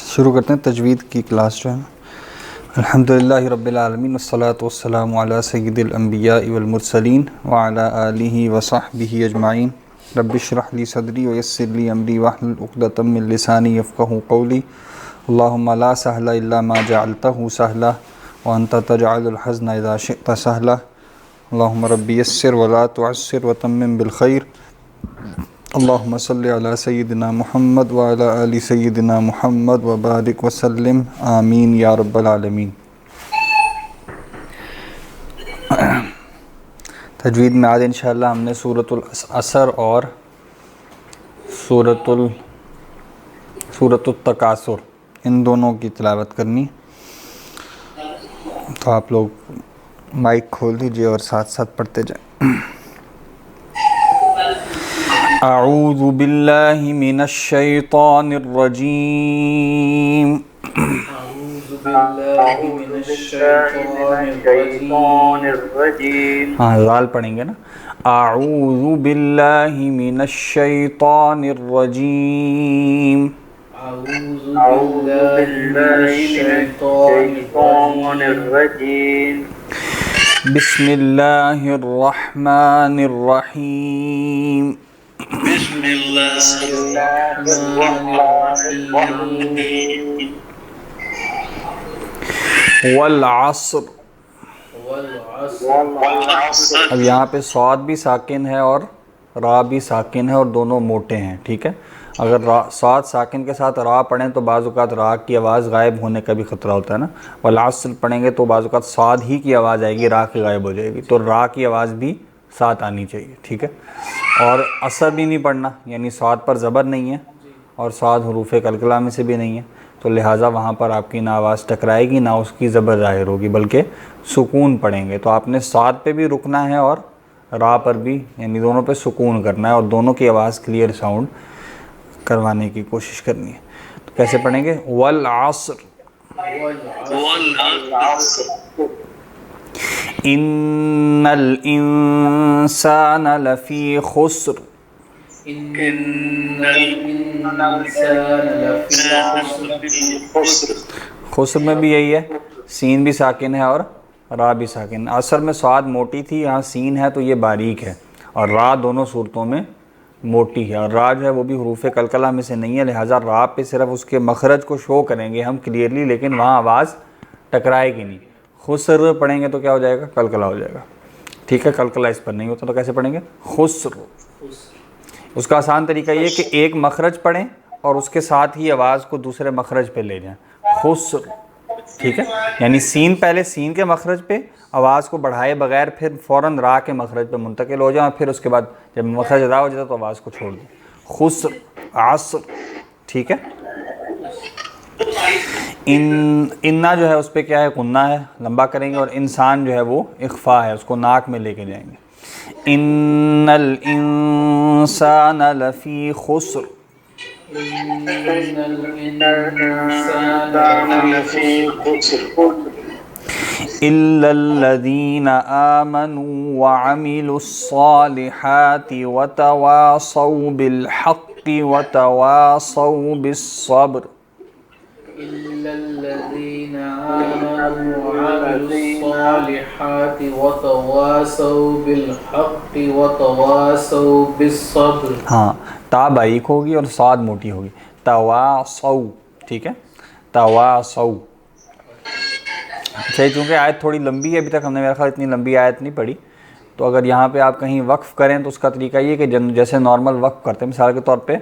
شروع کرتے ہیں تجوید کی کلاس جو ہے نا. الحمدللہ رب العالمین والصلاة والسلام علی سید الانبیاء والمرسلین وعلی آلہ وصحبہ اجمعین. رب اشرح لی صدری ویسر لی امری واحلل عقدۃ من لسانی یفقہوا قولی. اللہم لا سہل الا ما جعلتہ سہلا وانت تجعل الحزن اذا شئت سہلا. اللہم رب یسر ولا تعسر وتمم بالخیر. اللہم صلی علی سیدنا محمد وعلی آل سیدنا محمد وبارک وسلم آمین یا رب العالمین. تجوید میں آج انشاءاللہ ہم نے سورۃ العصر اور سورۃ التکاثر ان دونوں کی تلاوت کرنی. تو آپ لوگ مائک کھول دیجئے اور ساتھ ساتھ پڑھتے جائیں. اعوذ باللہ من الشیطان الرجیم. اعوذ باللہ من الشیطان الرجیم. ہاں زال پڑھیں گے نا. اعوذ باللہ من الشیطان الرجیم. اعوذ باللہ من الشیطان الرجیم. بسم اللہ الرحمن الرحیم. بسم اللہ الرحمن الرحیم. والعصر. والعصر. اب یہاں پہ صاد بھی ساکن ہے اور را بھی ساکن ہے اور دونوں موٹے ہیں. ٹھیک ہے. اگر صاد ساکن کے ساتھ را پڑھیں تو بعض اوقات را کی آواز غائب ہونے کا بھی خطرہ ہوتا ہے نا. والعصر پڑھیں گے تو بعض اوقات صاد ہی کی آواز آئے گی، را کی غائب ہو جائے گی. تو را کی آواز بھی ساتھ آنی چاہیے. ٹھیک ہے. اور عصر بھی نہیں پڑھنا، یعنی صاد پر زبر نہیں ہے اور صاد حروف قلقلہ میں سے بھی نہیں ہے، تو لہٰذا وہاں پر آپ کی نہ آواز ٹکرائے گی نہ اس کی زبر ظاہر ہوگی، بلکہ سکون پڑھیں گے. تو آپ نے صاد پہ بھی رکنا ہے اور را پر بھی، یعنی دونوں پہ سکون کرنا ہے اور دونوں کی آواز کلیئر ساؤنڈ کروانے کی کوشش کرنی ہے. تو کیسے پڑھیں گے؟ والعصر. ان الانسان لفی خسر. ان الانسان لفی خسر. خسر میں بھی یہی ہے، سین بھی ساکن ہے اور را بھی ساکن. عصر میں صاد موٹی تھی، یہاں سین ہے تو یہ باریک ہے، اور را دونوں صورتوں میں موٹی ہے. اور را جو ہے وہ بھی حروف قلقلہ میں سے نہیں ہے، لہٰذا را پہ صرف اس کے مخرج کو شو کریں گے ہم کلیئرلی، لیکن وہاں آواز ٹکرائے گی نہیں. خسر پڑھیں گے تو کیا ہو جائے گا؟ قلقلہ ہو جائے گا. ٹھیک ہے. قلقلہ اس پر نہیں ہوتا تو کیسے پڑھیں گے؟ خسر. اس کا آسان طریقہ یہ کہ ایک مخرج پڑھیں اور اس کے ساتھ ہی آواز کو دوسرے مخرج پہ لے جائیں. خسر. ٹھیک ہے. یعنی سین پہلے سین کے مخرج پہ آواز کو بڑھائے بغیر پھر فوراً را کے مخرج پہ منتقل ہو جائیں، پھر اس کے بعد جب مخرج ادا ہو جاتا تو آواز کو چھوڑ دیں. خسر. عصر. ٹھیک ہے. انا جو ہے اس پہ کیا ہے؟ غنہ ہے، لمبا کریں گے. اور انسان جو ہے وہ اخفا ہے، اس کو ناک میں لے کے جائیں گے. ان الانسان لفی خسر. ان الانسان لفی خسر. الا الذین آمنوا وعملوا الصالحات وتواصوا بالحق وتواصوا بالصبر. إلا الذين آمنوا وعملوا الصالحات وتواصوا بالحق وتواصوا بالصبر. ہاں، تا باریک ہوگی اور صاد موٹی ہوگی. تواصوا. ٹھیک ہے. تواصوا. اچھا، چونکہ آیت تھوڑی لمبی ہے، ابھی تک ہم نے میرا خیال اتنی لمبی آیت نہیں پڑھی، تو اگر یہاں پہ آپ کہیں وقف کریں تو اس کا طریقہ یہ کہ جیسے نارمل وقف کرتے ہیں، مثال کے طور پہ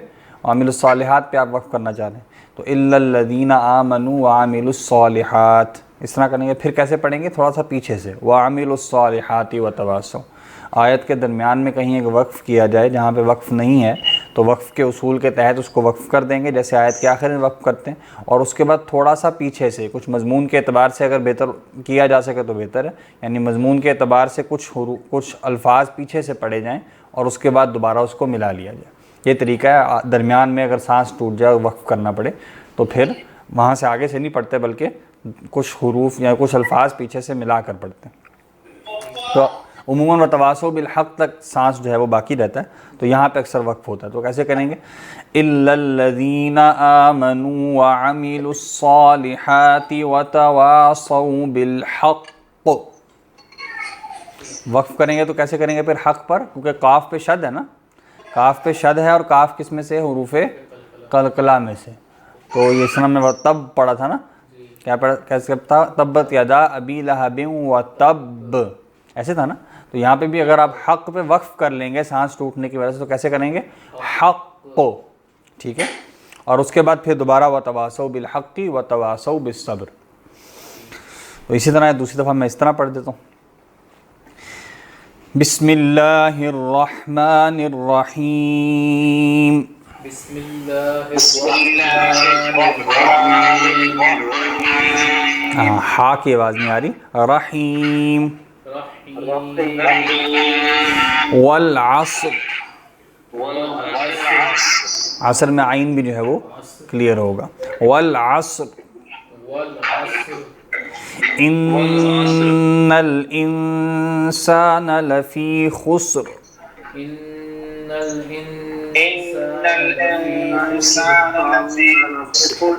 عامل الصالحات پہ آپ وقف کرنا چاہ رہے ہیں تو الا الذین آمنوا وعملوا الصالحات اس طرح کریں گے. پھر کیسے پڑھیں گے؟ تھوڑا سا پیچھے سے. وعملوا الصالحات وتواصوا. آیت کے درمیان میں کہیں ایک وقف کیا جائے، جہاں پہ وقف نہیں ہے تو وقف کے اصول کے تحت اس کو وقف کر دیں گے، جیسے آیت کے آخر میں وقف کرتے ہیں. اور اس کے بعد تھوڑا سا پیچھے سے کچھ مضمون کے اعتبار سے اگر بہتر کیا جا سکے تو بہتر ہے، یعنی مضمون کے اعتبار سے کچھ الفاظ پیچھے سے پڑھے جائیں اور اس کے بعد دوبارہ اس کو ملا لیا جائے. یہ طریقہ ہے. درمیان میں اگر سانس ٹوٹ جائے اور وقف کرنا پڑے تو پھر وہاں سے آگے سے نہیں پڑھتے، بلکہ کچھ حروف یا کچھ الفاظ پیچھے سے ملا کر پڑھتے ہیں. تو عموماً وتواصوا بالحق تک سانس جو ہے وہ باقی رہتا ہے، تو یہاں پہ اکثر وقف ہوتا ہے. تو کیسے کریں گے؟ الا الذین آمنوا وعملوا الصالحات وتواصوا بالحق. وقف کریں گے تو کیسے کریں گے پھر حق پر؟ کیونکہ قاف پہ شد ہے نا، کاف پہ شد ہے، اور کاف کس میں سے؟ حروف قلقلہ میں سے. تو یہ سنم نے تب پڑھا تھا نا، کیا پڑھا؟ کیسے تھا؟ تبت یدا ابی لہب وتب، ایسے تھا نا. تو یہاں پہ بھی اگر آپ حق پہ وقف کر لیں گے سانس ٹوٹنے کی وجہ سے تو کیسے کریں گے؟ حق کو، ٹھیک ہے. اور اس کے بعد پھر دوبارہ وتواصوا بالحق وتواصوا بالصبر. تو اسی طرح دوسری دفعہ میں اس طرح پڑھ دیتا ہوں. بسم اللہ الرحمن الرحیم. بسم اللہ الرحمن الرحیم. ہا کی آواز نہیں آ رہی. رحیم. والعصر. عصر میں عین بھی جو ہے وہ کلیئر ہوگا. والعصر. ان الانسان لفی خسر.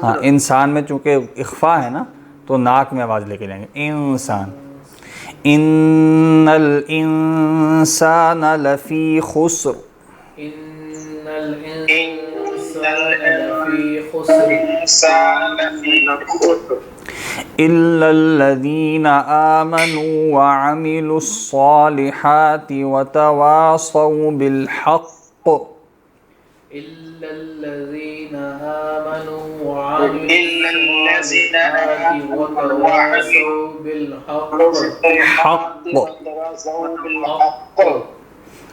ہاں انسان میں چونکہ اخفا ہے نا تو ناک میں آواز لے کے جائیں گے. انسان. ان الانسان لفی خسر. ان الانسان لفی خسر الا الذین آمنوا وعملوا الصالحات وتواصوا بالحق. إلا الذين آمنوا وعملوا الصالحات وتواصوا بالحق.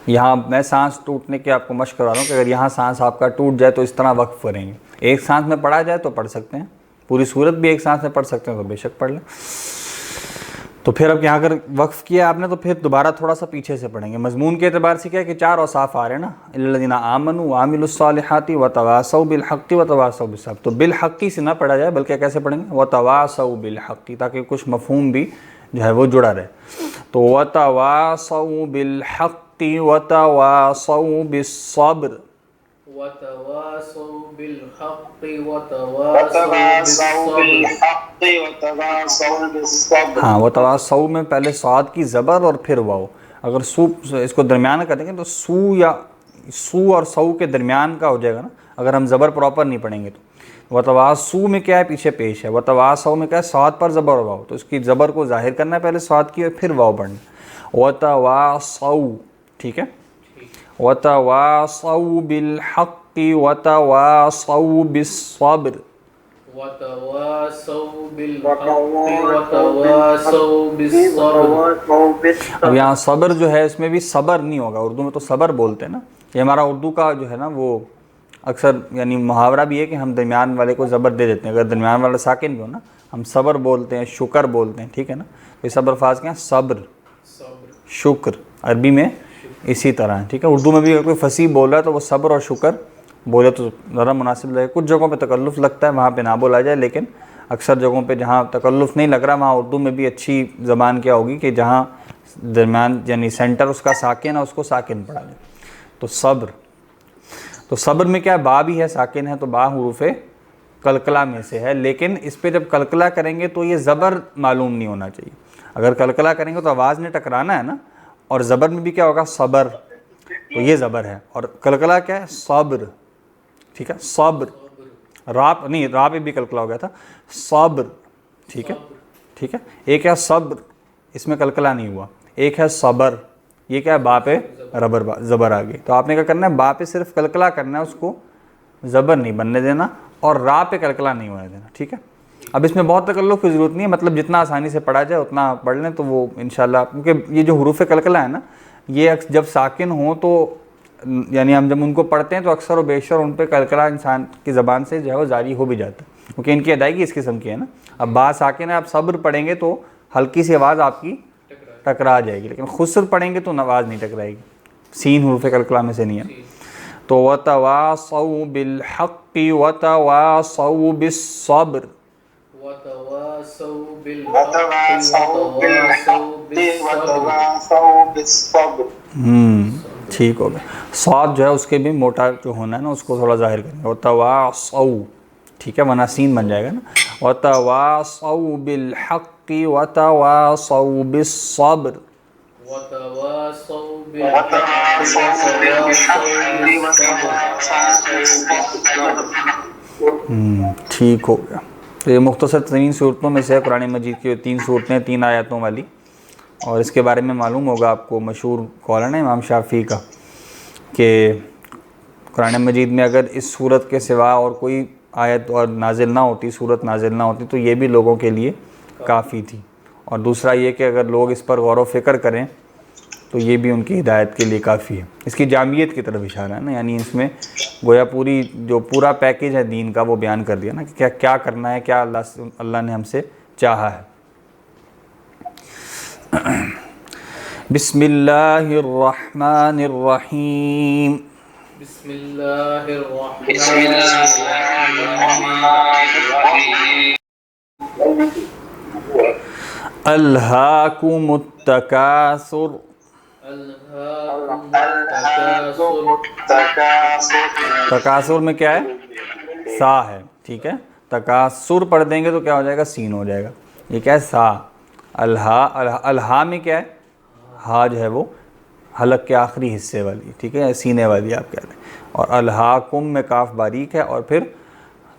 یہاں میں سانس ٹوٹنے کی آپ کو مشق کرا رہا ہوں کہ اگر یہاں سانس آپ کا ٹوٹ جائے تو اس طرح وقف کریں گے. ایک سانس میں پڑھا جائے تو پڑھ سکتے ہیں، پوری صورت بھی ایک سانس میں پڑھ سکتے ہیں تو بے شک پڑھ لیں. تو پھر اب یہاں اگر وقف کیا آپ نے تو پھر دوبارہ تھوڑا سا پیچھے سے پڑھیں گے. مضمون کے اعتبار سے کیا ہے کہ 4 اوصاف آ رہے ہیں نا، الذین آمنوا وعملوا الصالحات وتواصوا بالحق وتواصوا بالصبر. تو بالحقی سے نہ پڑھا جائے بلکہ کیسے پڑھیں گے؟ وتواصوا بالحق، تاکہ کچھ مفہوم بھی جو ہے وہ جڑا رہے. تو وتواصوا بالحق وتواصوا بالصبر. وتواصوا بالحق وتواصوا بالصبر. ہاں وتواصوا میں پہلے صاد کی زبر اور پھر واو. اگر سو اس کو درمیان کر دیں گے تو سو یا سو اور سو کے درمیان کا ہو جائے گا نا اگر ہم زبر پراپر نہیں پڑھیں گے تو. وتواصوا میں کیا ہے؟ پیچھے پیش ہے. وتواصوا میں کیا ہے؟ صاد پر زبر اور واو، تو اس کی زبر کو ظاہر کرنا ہے پہلے صاد کی اور پھر واو پڑھنا. وتواصوا، ٹھیک ہے. وتواصوا بالحق وتواصوا بالصبر. وتواصوا بالحق وتواصوا بالصبر. اب یہاں صبر جو ہے اس میں بھی صبر نہیں ہوگا، اردو میں تو صبر بولتے ہیں نا. یہ ہمارا اردو کا جو ہے نا وہ اکثر یعنی محاورہ بھی ہے کہ ہم درمیان والے کو زبر دے دیتے ہیں. اگر درمیان والا ساکن بھی ہو نا ہم صبر بولتے ہیں، شکر بولتے ہیں، ٹھیک ہے نا. تو یہ صبر الفاظ کیا ہیں؟ صبر، شکر. عربی میں اسی طرح ہے، ٹھیک ہے. اردو میں بھی اگر کوئی فصیح بول رہا ہے تو وہ صبر اور شکر بولے تو ذرا مناسب لگے. کچھ جگہوں پہ تکلف لگتا ہے وہاں پہ نہ بولا جائے، لیکن اکثر جگہوں پہ جہاں تکلف نہیں لگ رہا وہاں اردو میں بھی اچھی زبان کیا ہوگی کہ جہاں درمیان یعنی سینٹر اس کا ساکن ہے اس کو ساکن پڑھا جائے. تو صبر. تو صبر میں کیا با بھی ہے، ساکن ہے، تو با حروف قلقلہ میں سے ہے، لیکن اس پہ جب قلقلہ کریں گے تو یہ زبر معلوم نہیں ہونا چاہیے. اگر قلقلہ کریں گے تو آواز نے ٹکرانا ہے نا، اور زبر میں بھی کیا ہوگا؟ صبر. تو یہ زبر ہے، اور قلقلہ کیا ہے؟ صبر، ٹھیک ہے. صبر. راپ نہیں، راپ بھی قلقلہ ہو گیا تھا. صبر، ٹھیک ہے، ٹھیک ہے. ایک ہے صبر، اس میں قلقلہ نہیں ہوا. ایک ہے صبر، یہ کیا ہے؟ با پہ ربر زبر آ گئی. تو آپ نے کیا کرنا ہے؟ با پہ صرف قلقلہ کرنا ہے، اس کو زبر نہیں بننے دینا، اور را پہ قلقلہ نہیں ہونے دینا، ٹھیک ہے. اب اس میں بہت تکلف کی ضرورت نہیں ہے، مطلب جتنا آسانی سے پڑھا جائے اتنا پڑھ لیں تو وہ انشاءاللہ. کیونکہ یہ جو حروف قلقلہ ہے نا یہ جب ساکن ہوں تو یعنی ہم جب ان کو پڑھتے ہیں تو اکثر و بیشتر ان پہ قلقلہ انسان کی زبان سے جو ہے وہ جاری ہو بھی جاتا ہے، کیونکہ ان کی ادائیگی اس قسم کی ہے نا. اب با ساکن ہے، آپ صبر پڑھیں گے تو ہلکی سی آواز آپ کی ٹکرا جائے گی، لیکن خسر پڑھیں گے تو آواز نہیں ٹکرائے گی. سین حروف قلقلہ میں سے نہیں ہے. تو وتواصوا بالحق وتواصوا بالصبر. وتواصوا بالحق وتواصوا وتواصوا بالحق بالصبر. وتواصوا بالصبر. ٹھیک ہو گیا. صاد جو ہے اس کے بھی موٹا جو ہونا ہے نا اس کو تھوڑا ظاہر کریں گے. وتواصوا ٹھیک ہے ورنہ سین بن جائے گا نا. وتواصوا بالحق وتواصوا بالصبر. وتواصوا بالحق وتواصوا بالصبر. ٹھیک ہو گیا. تو یہ مختصر ترین صورتوں میں سے قرآن مجید کی 3 صورتیں 3 آیاتوں والی. اور اس کے بارے میں معلوم ہوگا آپ کو مشہور قول ہے نا امام شافعی کا کہ قرآن مجید میں اگر اس صورت کے سوا اور کوئی آیت اور نازل نہ ہوتی صورت نازل نہ ہوتی تو یہ بھی لوگوں کے لیے کافی تھی. اور دوسرا یہ کہ اگر لوگ اس پر غور و فکر کریں تو یہ بھی ان کی ہدایت کے لیے کافی ہے. اس کی جامعیت کی طرف اشارہ ہے نا یعنی اس میں گویا پورا پیکیج ہے دین کا وہ بیان کر دیا نا کہ کیا کرنا ہے کیا اللہ نے ہم سے چاہا ہے. بسم اللہ الرحمن الرحیم. بسم اللہ بسم الرحمن الله الرحمن الہاکم التکاثر. الہاکم التكاثر. تکاثر میں کیا ہے سا ہے ٹھیک ہے. تکاثر پڑھ دیں گے تو کیا ہو جائے گا سین ہو جائے گا. یہ کیا ہے سا. الہا میں کیا ہے ہا جو ہے وہ حلق کے آخری حصے والی ٹھیک ہے سینے والی آپ کہہ رہے ہیں. اور الہاکم میں کاف باریک ہے اور پھر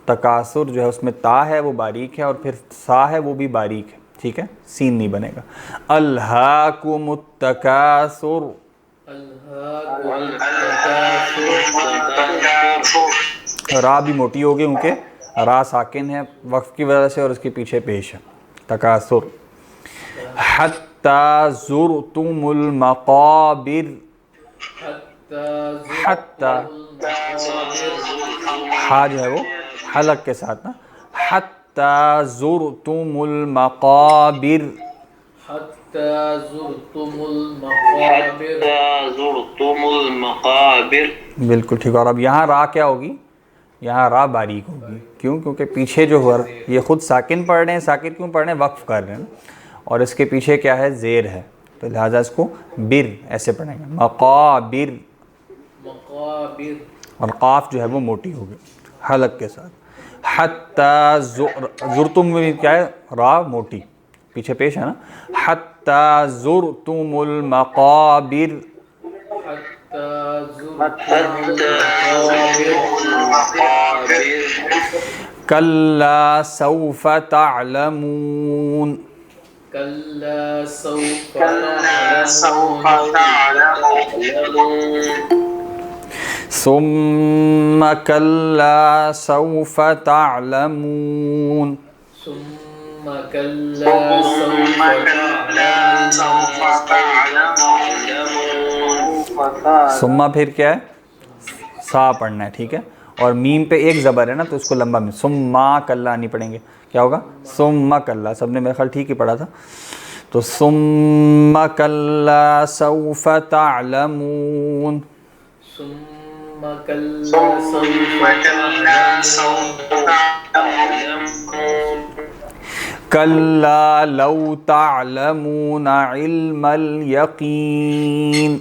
تکاثر جو ہے اس میں تا ہے وہ باریک ہے اور پھر سا ہے وہ بھی باریک ہے ٹھیک ہے سین نہیں بنے گا. الہاکم التکاثر. الہاکم را بھی موٹی ہوگی کیونکہ را ساکن ہے وقف کی وجہ سے اور اس کے پیچھے پیش ہے. تکاثر. حتی زرتم المقابر. حتی ہا جو ہے وہ حلق کے ساتھ نا. حتی زرتم المقابر. حتی زرتم المقابر. زرتم المقابر. بالکل ٹھیک. اور اب یہاں را کیا ہوگی یہاں را باریک ہوگی. کیوں کیونکہ پیچھے جو ہوا یہ خود ساکن پڑھ رہے ہیں. ساکن کیوں پڑھ رہے ہیں وقف کر رہے ہیں اور اس کے پیچھے کیا ہے زیر ہے تو لہٰذا اس کو بر ایسے پڑھیں گے مقابر. مقابر. اور قاف جو ہے وہ موٹی ہوگی حلق کے ساتھ. حتی زرتم میں کیا ہے را موٹی پیچھے پیش ہے نا. حتی زرتم المقابر. کلا سوف تعلمون. کلا سوف تعلمون. ثم کلا سوف تعلمون. ثم كلا سوف تعلمون. ثم پھر کیا ہے سا پڑھنا ہے ٹھیک ہے. اور میم پہ ایک زبر ہے نا تو اس کو لمبا میں ثم کلا نہیں پڑھیں گے. کیا ہوگا ثم کلا. سب نے میرے خیال ٹھیک ہی پڑھا تھا. تو ثم کلا سوف تعلمون. ثم كلا سوف تعلمون. کلا لو تعلمون علم الیقین.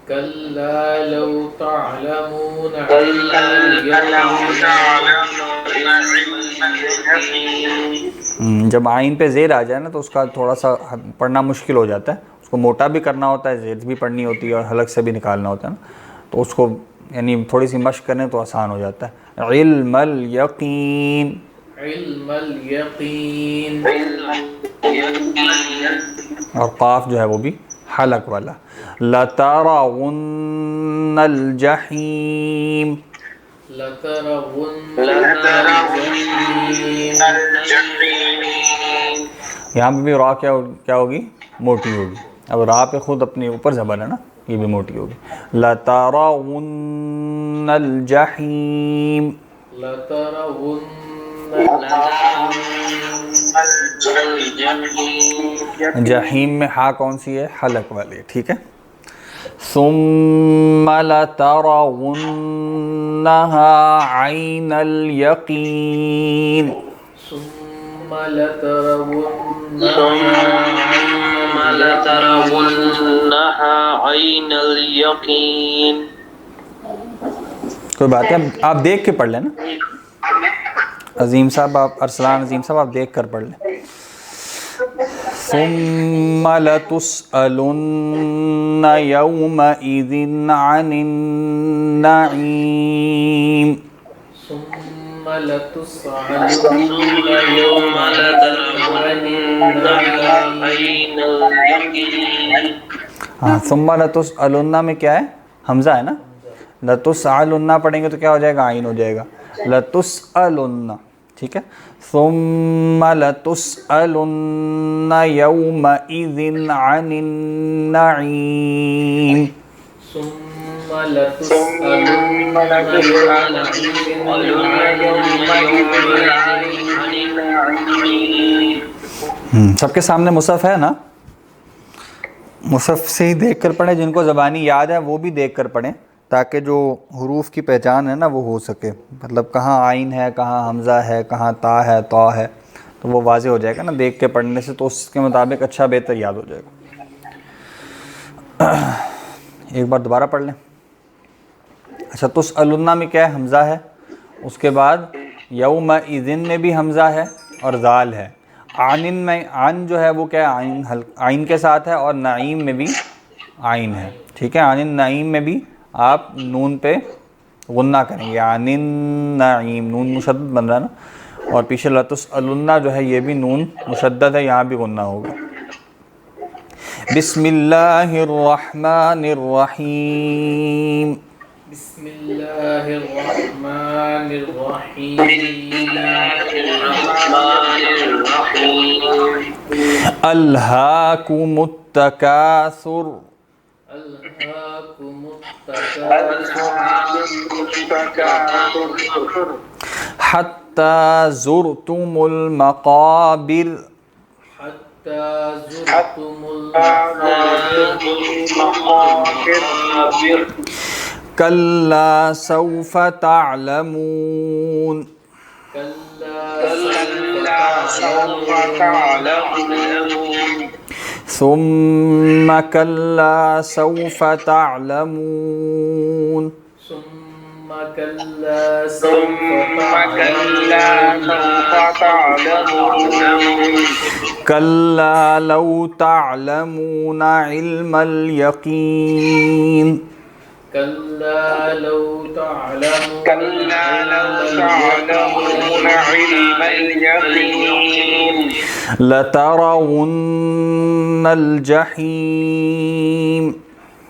كلا لو تعلمون جب آئین پہ زیر آ جائے نا تو اس کا تھوڑا سا پڑھنا مشکل ہو جاتا ہے. اس کو موٹا بھی کرنا ہوتا ہے زیر بھی پڑھنی ہوتی ہے اور حلق سے بھی نکالنا ہوتا ہے نا تو اس کو یعنی تھوڑی سی مشق کریں تو آسان ہو جاتا ہے. علم الیقین. علم الیقین. اور قاف جو ہے وہ بھی حلق والا. لترون الجحیم. لترون یہاں پہ بھی را کیا ہوگی موٹی ہوگی. اب را پہ خود اپنے اوپر زبر ہے نا یہ بھی موٹی ہوگی. لترون الجحیم. لترون جحیم میں ہا کون سی ہے حلق والی ٹھیک ہے. ثم لترونها عین الیقین. ثم ثم لترونها عين اليقين. کوئی بات ہے، آپ دیکھ کے پڑھ لیں نا عظیم صاحب، آپ ارسلان عظیم صاحب آپ دیکھ کر پڑھ لیں. ثم لتسألن يومئذ عن النعيم. ثم لتسألن يومئذ عن النعيم. ہاں ثم لتسألن میں کیا ہے؟ حمزہ ہے نا. لتسألن پڑھیں گے تو کیا ہو جائے گا؟ عین ہو جائے گا. لتسألن، ٹھیک ہے. ثم لتسألن يومئذ عن النعيم. ثم لتسألن يومئذ سب کے سامنے مصحف ہے نا؟ مصحف سے ہی دیکھ کر پڑھیں. جن کو زبانی یاد ہے وہ بھی دیکھ کر پڑھیں تاکہ جو حروف کی پہچان ہے نا وہ ہو سکے. مطلب کہاں عین ہے، کہاں حمزہ ہے، کہاں تا ہے، طا ہے، تو وہ واضح ہو جائے گا نا دیکھ کے پڑھنے سے، تو اس کے مطابق اچھا بہتر یاد ہو جائے گا. ایک بار دوبارہ پڑھ لیں. اچھا تسألن میں کیا ہے؟ حمزہ ہے. اس کے بعد یومئذ میں بھی حمزہ ہے اور ذال ہے. عن میں عن جو ہے وہ کیا ہے؟ عین کے ساتھ ہے، اور نعیم میں بھی عین ہے. ٹھیک ہے. عن النعیم میں بھی آپ نون پہ غنہ کریں گے. عن النعیم نون مشدد بن رہا ہے نا، اور پیچھے لتسألن جو ہے یہ بھی نون مشدد ہے، یہاں بھی غنہ ہوگا. بسم اللہ الرحمن الرحیم. بسم اللہ الرحمن الرحیم. الہاکم التکاثر. الہاکم التکاثر حتی زرتم المقابر. حتی زرتم المقابر. کلا سوف تعلمون. سوف تعلمون. ثم کلا سوف تعلمون. ثم كلا سوف تعلمون. کلا لو تعلمون علم الیقین. كلا لو تعلمون علم اليقين. لترون الجحیم.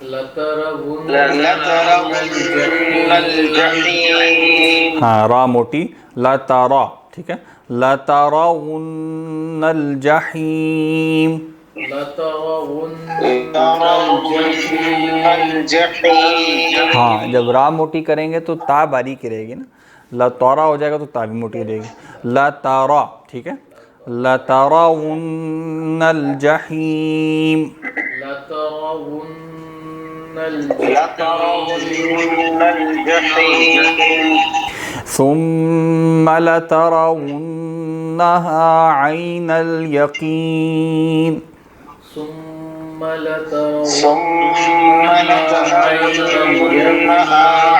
لترون الجحيم. ہاں را موٹی، لترا، ٹھیک ہے. لترون الجحیم. لترون الجحيم. ہاں جب را موٹی کریں گے تو تا باریک رہے گی نا. لترا ہو جائے گا تو تا بھی موٹی رہے گی. لترا، ٹھیک ہے. لترون الجحیم. لترون الجحيم. ثم لترونها عین الیقین. ثم لترون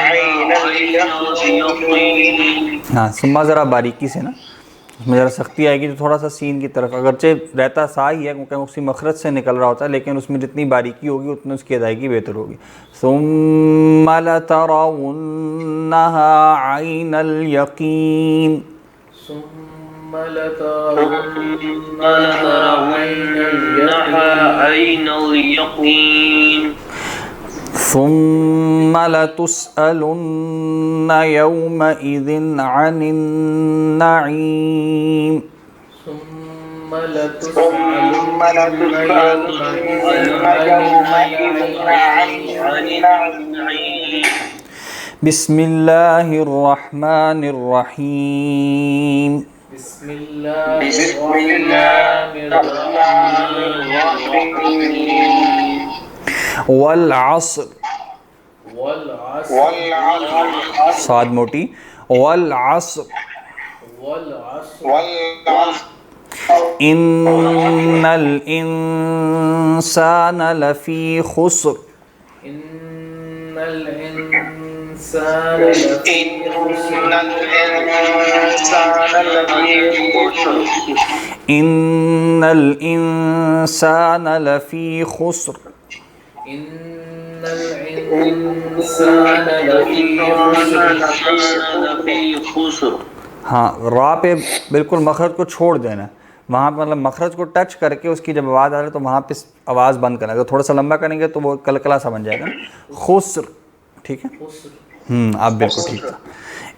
عين اليقين. ہاں ثم ذرا باریکی سے نا، اس میں ذرا سختی آئے گی تو تھوڑا سا سین کی طرف، اگرچہ رہتا سا ہی ہے کیونکہ اسی مخرج سے نکل رہا ہوتا ہے، لیکن اس میں جتنی باریکی ہوگی اتنی اس کی ادائیگی بہتر ہوگی. ثم لترونها عین الیقین. ثم لترونها عين اليقين. ثم لتسألن يومئذ عن النعيم. ثم لتسألن بسم اللہ الرحمن الرحیم. بسم اللہ الرحمن الرحیم. والعصر، والعصر. صاد موٹی، والعصر. والعصر. ان الانسان لفی خسر. إن الإنسان لفي خسر. ان الانسان لفی خسر. إن الإنسان لفي خسر. ہاں را پہ بالکل مخرج کو چھوڑ دینا ہے، وہاں پہ مطلب مخرج کو ٹچ کر کے اس کی جب آواز آ رہی ہے تو وہاں پہ آواز بند کرنا. اگر تھوڑا سا لمبا کریں گے تو وہ کلکلا سا بن جائے گا نا. خسر، ٹھیک ہے. آپ بالکل ٹھیک تھا.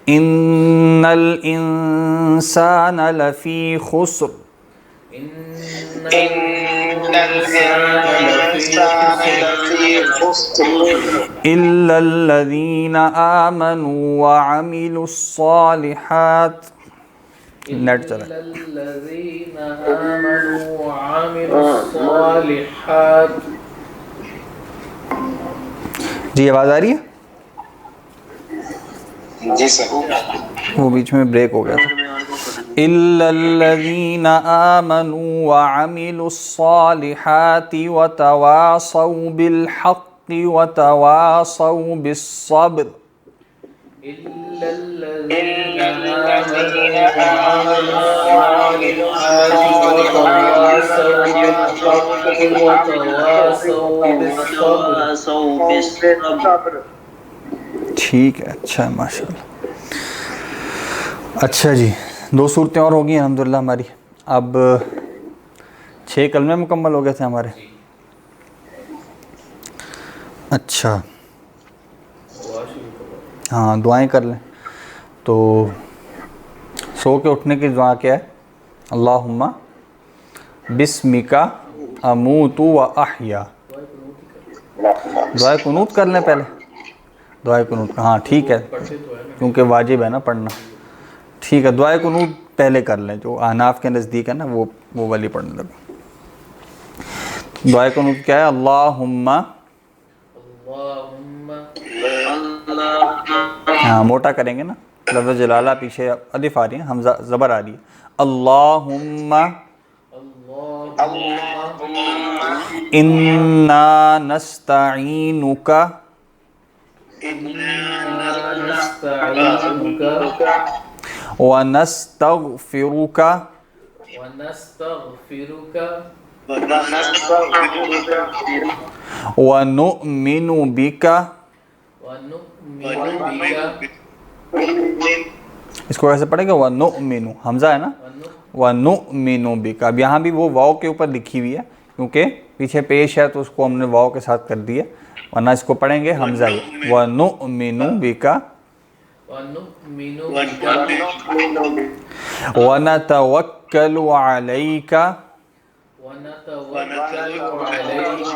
ان الانسان لفی خسر إن الإنسان لفي خسر. الا الذین آمنوا وعملوا الصالحات. نیٹ چلا. إلا الذين آمنوا وعملوا الصالحات. جی آواز آ رہی ہے؟ جی سر. وہ بیچ میں بریک ہو گیا تھا. الا الذین آمنوا وعملوا الصالحات وتواصوا بالحق وتواصوا بالصبر. إلا الذين آمنوا وعملوا الصالحات وتواصوا بالحق وتواصوا بالصبر. ٹھیک ہے، اچھا ہے، ماشاء اللہ. اچھا جی، 2 صورتیں اور ہو گئی الحمدللہ ہماری. اب 6 کلمے مکمل ہو گئے تھے ہمارے. اچھا ہاں، دعائیں کر لیں. تو سو کے اٹھنے کی دعا کیا ہے؟ اللہم بسمک اموت و احیا. دعائے قنوت کر لیں پہلے. دعائے قنوت، ہاں ٹھیک ہے، کیونکہ واجب ہے نا پڑھنا. ٹھیک ہے، دعائے قنوت پہلے کر لیں، جو احناف کے نزدیک ہے نا وہ والی پڑھنے لگو. دعائے قنوت کیا ہے؟ اللہم، ہاں موٹا کریں گے نا، لفظ جلالہ پیچھے الف آ رہی ہے، حمزہ زبر آ رہی ہے. اللہم انا نستعینک نستعینک ونستغفرک ونستغفرک ونؤمن بک. ونؤمن بک. اس کو کیسے پڑھے گا؟ ونؤمن، حمزہ ہے نا، ونؤمن بک. اب یہاں بھی وہ واو کے اوپر لکھی ہوئی ہے کیونکہ پیچھے پیش ہے تو اس کو ہم نے واو کے ساتھ کر دیا، ورنہ اس کو پڑھیں گے حمزہ ہی. ونؤمن بک ونؤمن بک ونتوکل علیک. ونتوکل علیک.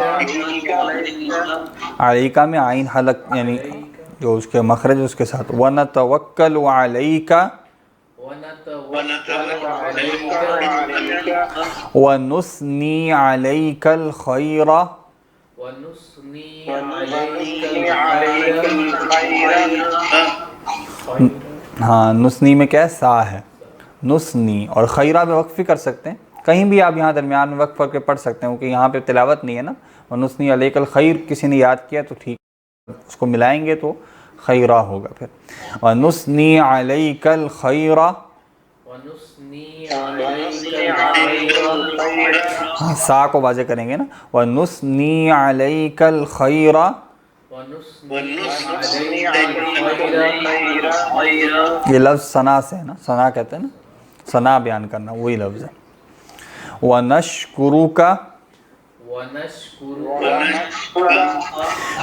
علیکہ میں عین حلق یعنی جو اس کے مخرج ہے اس کے ساتھ. ونتوکل علیک ونتوکل علیک. ونثنی علیک الخیر. ونثنی علیک الخیر. ہاں، نثنی میں کیا ہے؟ سا ہے. نثنی اور خیرہ میں وقف بھی کر سکتے ہیں، کہیں بھی آپ یہاں درمیان میں وقف کر کے پڑھ سکتے ہیں، کیونکہ یہاں پہ تلاوت نہیں ہے نا. ونثنی علیک الخیر کسی نے یاد کیا تو ٹھیک، اس کو ملائیں گے تو خیرہ ہوگا. پھر ونثنی علیک الخیر. ونثنی علیک الخیر. ہاں، سا کو واضح کریں گے نا. ونثنی علیک الخیر. ونثنی علیک الخیر. یہ لفظ ثنا سے ہے نا، ثنا کہتے ہیں نا، ثنا بیان کرنا، وہی لفظ ہے. ونشکرک ونشکرک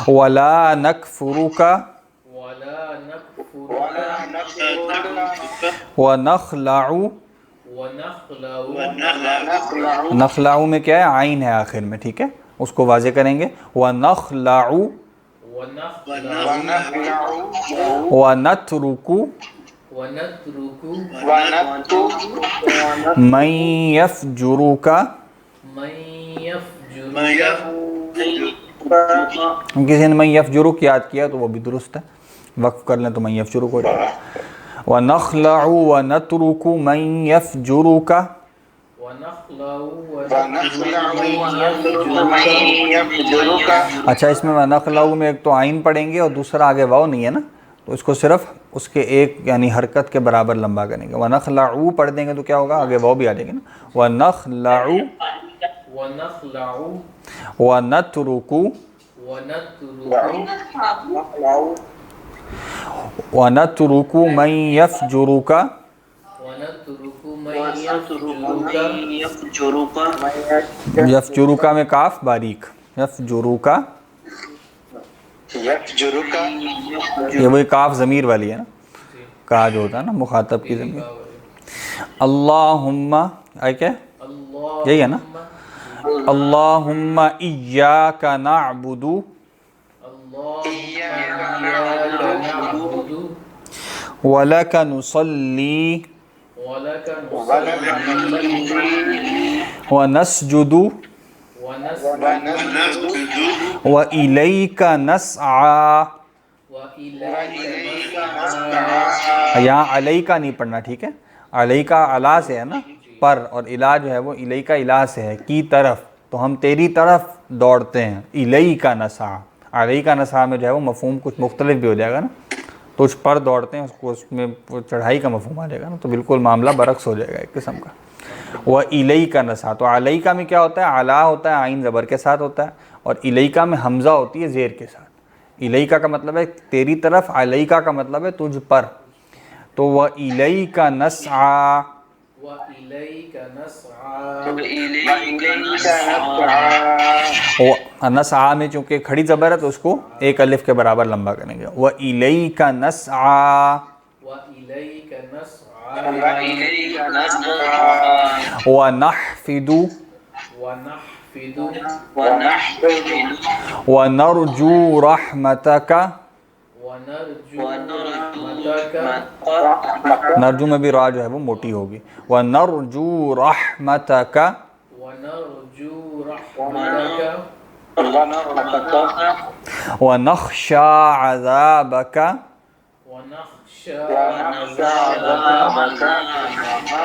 ولا نکفرک ولا نکفرک ونخلع. ونخلع. نخلع میں کیا ہے؟ عین ہے آخر میں، ٹھیک ہے، اس کو واضح کریں گے. ونخلع ونترک ونترک من یفجرک. من یفجرک. کسی نے من یفجرک یاد کیا تو وہ بھی درست ہے، وقف کر لیں تو من یفجرک ہو جائے. ونخلع ونترک من یفجرک. اچھا اس میں ونخلع میں ایک تو عین پڑھیں گے اور دوسرا آگے واو نہیں ہے نا، تو اس کو صرف اس کے ایک یعنی حرکت کے برابر لمبا کریں گے. ونخلع پڑھ دیں گے تو کیا ہوگا، آگے واو بھی آ جائے گی نا. ونخلع ونترک ونترک من یفجرک. یفجرک میں کاف باریک، یفجرک یہ وہی کاف ضمیر والی ہے نا، کا جو ہوتا ہے نا مخاطب کی ضمیر. اللہم آئے کیا یہی ہے نا، اللہم ایاک نعبد ولک نصلی ونسجد وإلیک نسعی. یہاں علیکہ نہیں پڑھنا، ٹھیک ہے، علیکہ علا سے ہے نا پر، اور الہ جو ہے وہ الیکہ الہ سے ہے کی طرف، تو ہم تیری طرف دوڑتے ہیں. الیکہ نسعی، علیکہ نسعی میں جو ہے وہ مفہوم کچھ مختلف بھی ہو جائے گا نا، تجھ پر دوڑتے ہیں اس کو، اس میں چڑھائی کا مفہوم آ جائے گا نا، تو بالکل معاملہ برعکس ہو جائے گا ایک قسم کا. وَإِلَيْكَ نَسْعَىٰ، تو علیکہ میں کیا ہوتا ہے، علا ہوتا ہے، عین زبر کے ساتھ ہوتا ہے، اور الیکہ میں حمزہ ہوتی ہے زیر کے ساتھ. الیکہ کا مطلب ہے تیری طرف، علیکہ کا مطلب ہے تجھ پر. تو وَإِلَيْكَ نَسْعَىٰ، نسعیٰ میں چونکہ کھڑی زبر ہے تو اس کو ایک الف کے برابر لمبا کریں گے. وَإِلَيْكَ نَسْعَىٰ وَنَحْفِدُ وَنَرْجُو رَحْمَتَكَ. نرجو میں بھی را جو ہے وہ موٹی ہوگی. وَنَرْجُو رَحْمَتَكَ وَنَخْشَىٰ عَذَابَكَ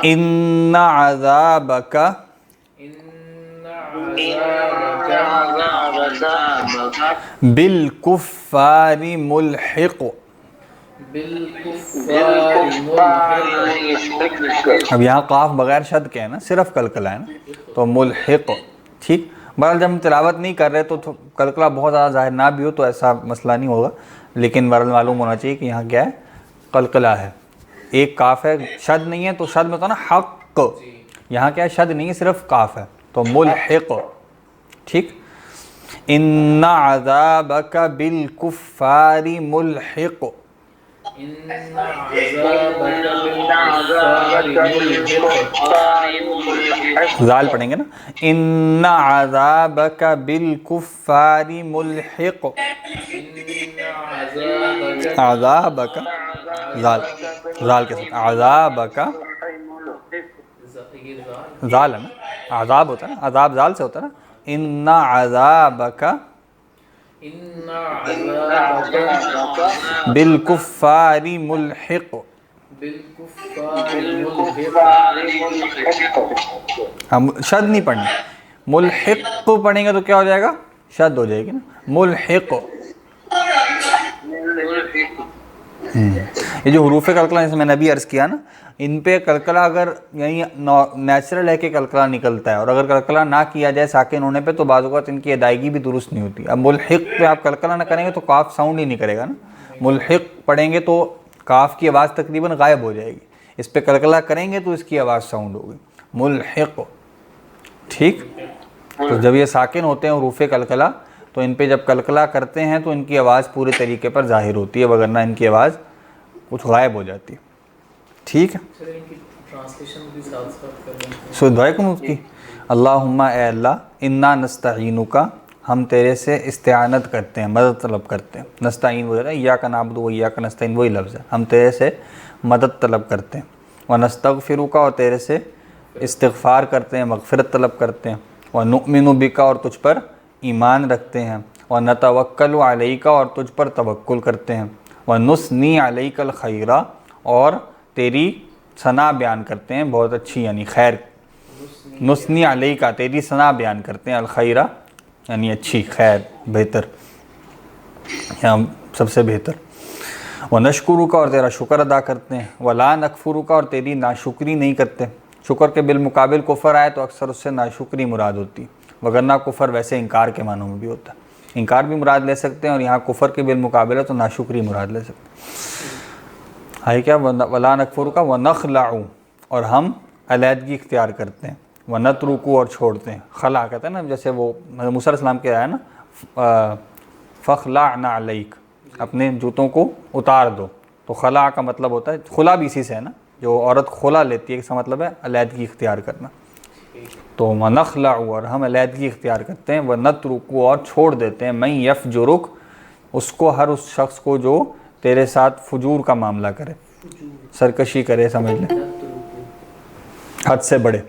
إِنَّ عَذَابَكَ بِالْكُفَّارِ مُلْحِقٌ. اب یہاں قاف بغیر شد کے ہے نا، صرف قلقلہ ہے نا، تو ملحق. ٹھیک، بہرحال جب ہم تلاوت نہیں کر رہے تو قلقلہ بہت زیادہ ظاہر نہ بھی ہو تو ایسا مسئلہ نہیں ہوگا، لیکن بہرحال معلوم ہونا چاہیے کہ یہاں کیا ہے، قلقلہ ہے. ایک کاف ہے، شد نہیں ہے، تو شد میں ہوتا نا حق، یہاں کیا ہے، شد نہیں ہے، صرف کاف ہے، تو ملحق. ٹھیک، ان عذابک بالکفار ملحق. زال پڑھیں گے نا، ان عذابک بالکفار ملحق. عذابک زال کے ساتھ، عذابک زال ہے نا، عذاب ہوتا ہے نا، عذاب زال سے ہوتا ہے نا. ان عذابک بالکفار ملحق. ہم شد نہیں پڑھنی، ملحق پڑھیں گے تو کیا ہو جائے گا، شد ہو جائے گی نا، ملحق. یہ جو حروف قلقلہ جیسے میں نے ابھی عرض کیا نا، ان پہ قلقلہ اگر یعنی نیچرل ہے کہ قلقلہ نکلتا ہے، اور اگر قلقلہ نہ کیا جائے ساکن ہونے پہ تو بعض اوقات ان کی ادائیگی بھی درست نہیں ہوتی. اب ملحق پہ آپ قلقلہ نہ کریں گے تو کاف ساؤنڈ ہی نہیں کرے گا نا. ملحق پڑھیں گے تو کاف کی آواز تقریباً غائب ہو جائے گی، اس پہ قلقلہ کریں گے تو اس کی آواز ساؤنڈ ہوگی، ملحق. ٹھیک، تو جب یہ ساکن ہوتے ہیں حروف قلقلہ تو ان پہ جب قلقلہ کرتے ہیں تو ان کی آواز پورے طریقے پر ظاہر ہوتی ہے، وگرنہ ان کی آواز کچھ غائب ہو جاتی ہے. ٹھیک ہے، سو دعائے کو مفتی. اللہم اے اللہ، انا نستعینک، ہم تیرے سے استعانت کرتے ہیں، مدد طلب کرتے ہیں. نستعین وغیرہ ایاک نعبد و ایاک نستعین وہی لفظ ہے، ہم تیرے سے مدد طلب کرتے ہیں. ونستغفرک، اور تیرے سے استغفار کرتے ہیں، مغفرت طلب کرتے ہیں. ونؤمن بک، اور تجھ پر ایمان رکھتے ہیں. ونتوکل علیک، اور تجھ پر توکل کرتے ہیں. ونثنی علیک الخیر، اور تیری ثنا بیان کرتے ہیں، بہت اچھی یعنی خیر. نثنی علیکا تیری ثنا بیان کرتے ہیں، الخیرہ یعنی اچھی، خیر، بہتر، یا سب سے بہتر، ونشکرک اور تیرا شکر ادا کرتے ہیں، ولا نکفرک اور تیری ناشکری نہیں کرتے۔ شکر کے بالمقابل کفر آئے تو اکثر اس سے ناشکری مراد ہوتی ہے، وگرنہ کفر ویسے انکار کے معنوں میں بھی ہوتا ہے، انکار بھی مراد لے سکتے ہیں، اور یہاں کفر کے بالمقابل ہے تو ناشکری مراد لے سکتے ہیں۔ ہے کیا؟ ولا نکفرک ونخلع اور ہم علیحدگی اختیار کرتے ہیں، ونترکو اور چھوڑتے ہیں، خلا کہتے ہیں نا، جیسے وہ موسیٰ علیہ السلام کے آیا نا فخلعنا علیک، اپنے جوتوں کو اتار دو، تو خلا کا مطلب ہوتا ہے، خلا بھی اسی سے ہے نا، جو عورت خلا لیتی ہے، اس کا مطلب ہے علیحدگی اختیار کرنا، تو ونخلع اور ہم علیحدگی اختیار کرتے ہیں، ونترکو اور چھوڑ دیتے ہیں، من یفجرک اس کو، ہر اس شخص کو جو تیرے ساتھ فجور کا معاملہ کرے، سرکشی کرے، سمجھ لیں حد سے بڑھے۔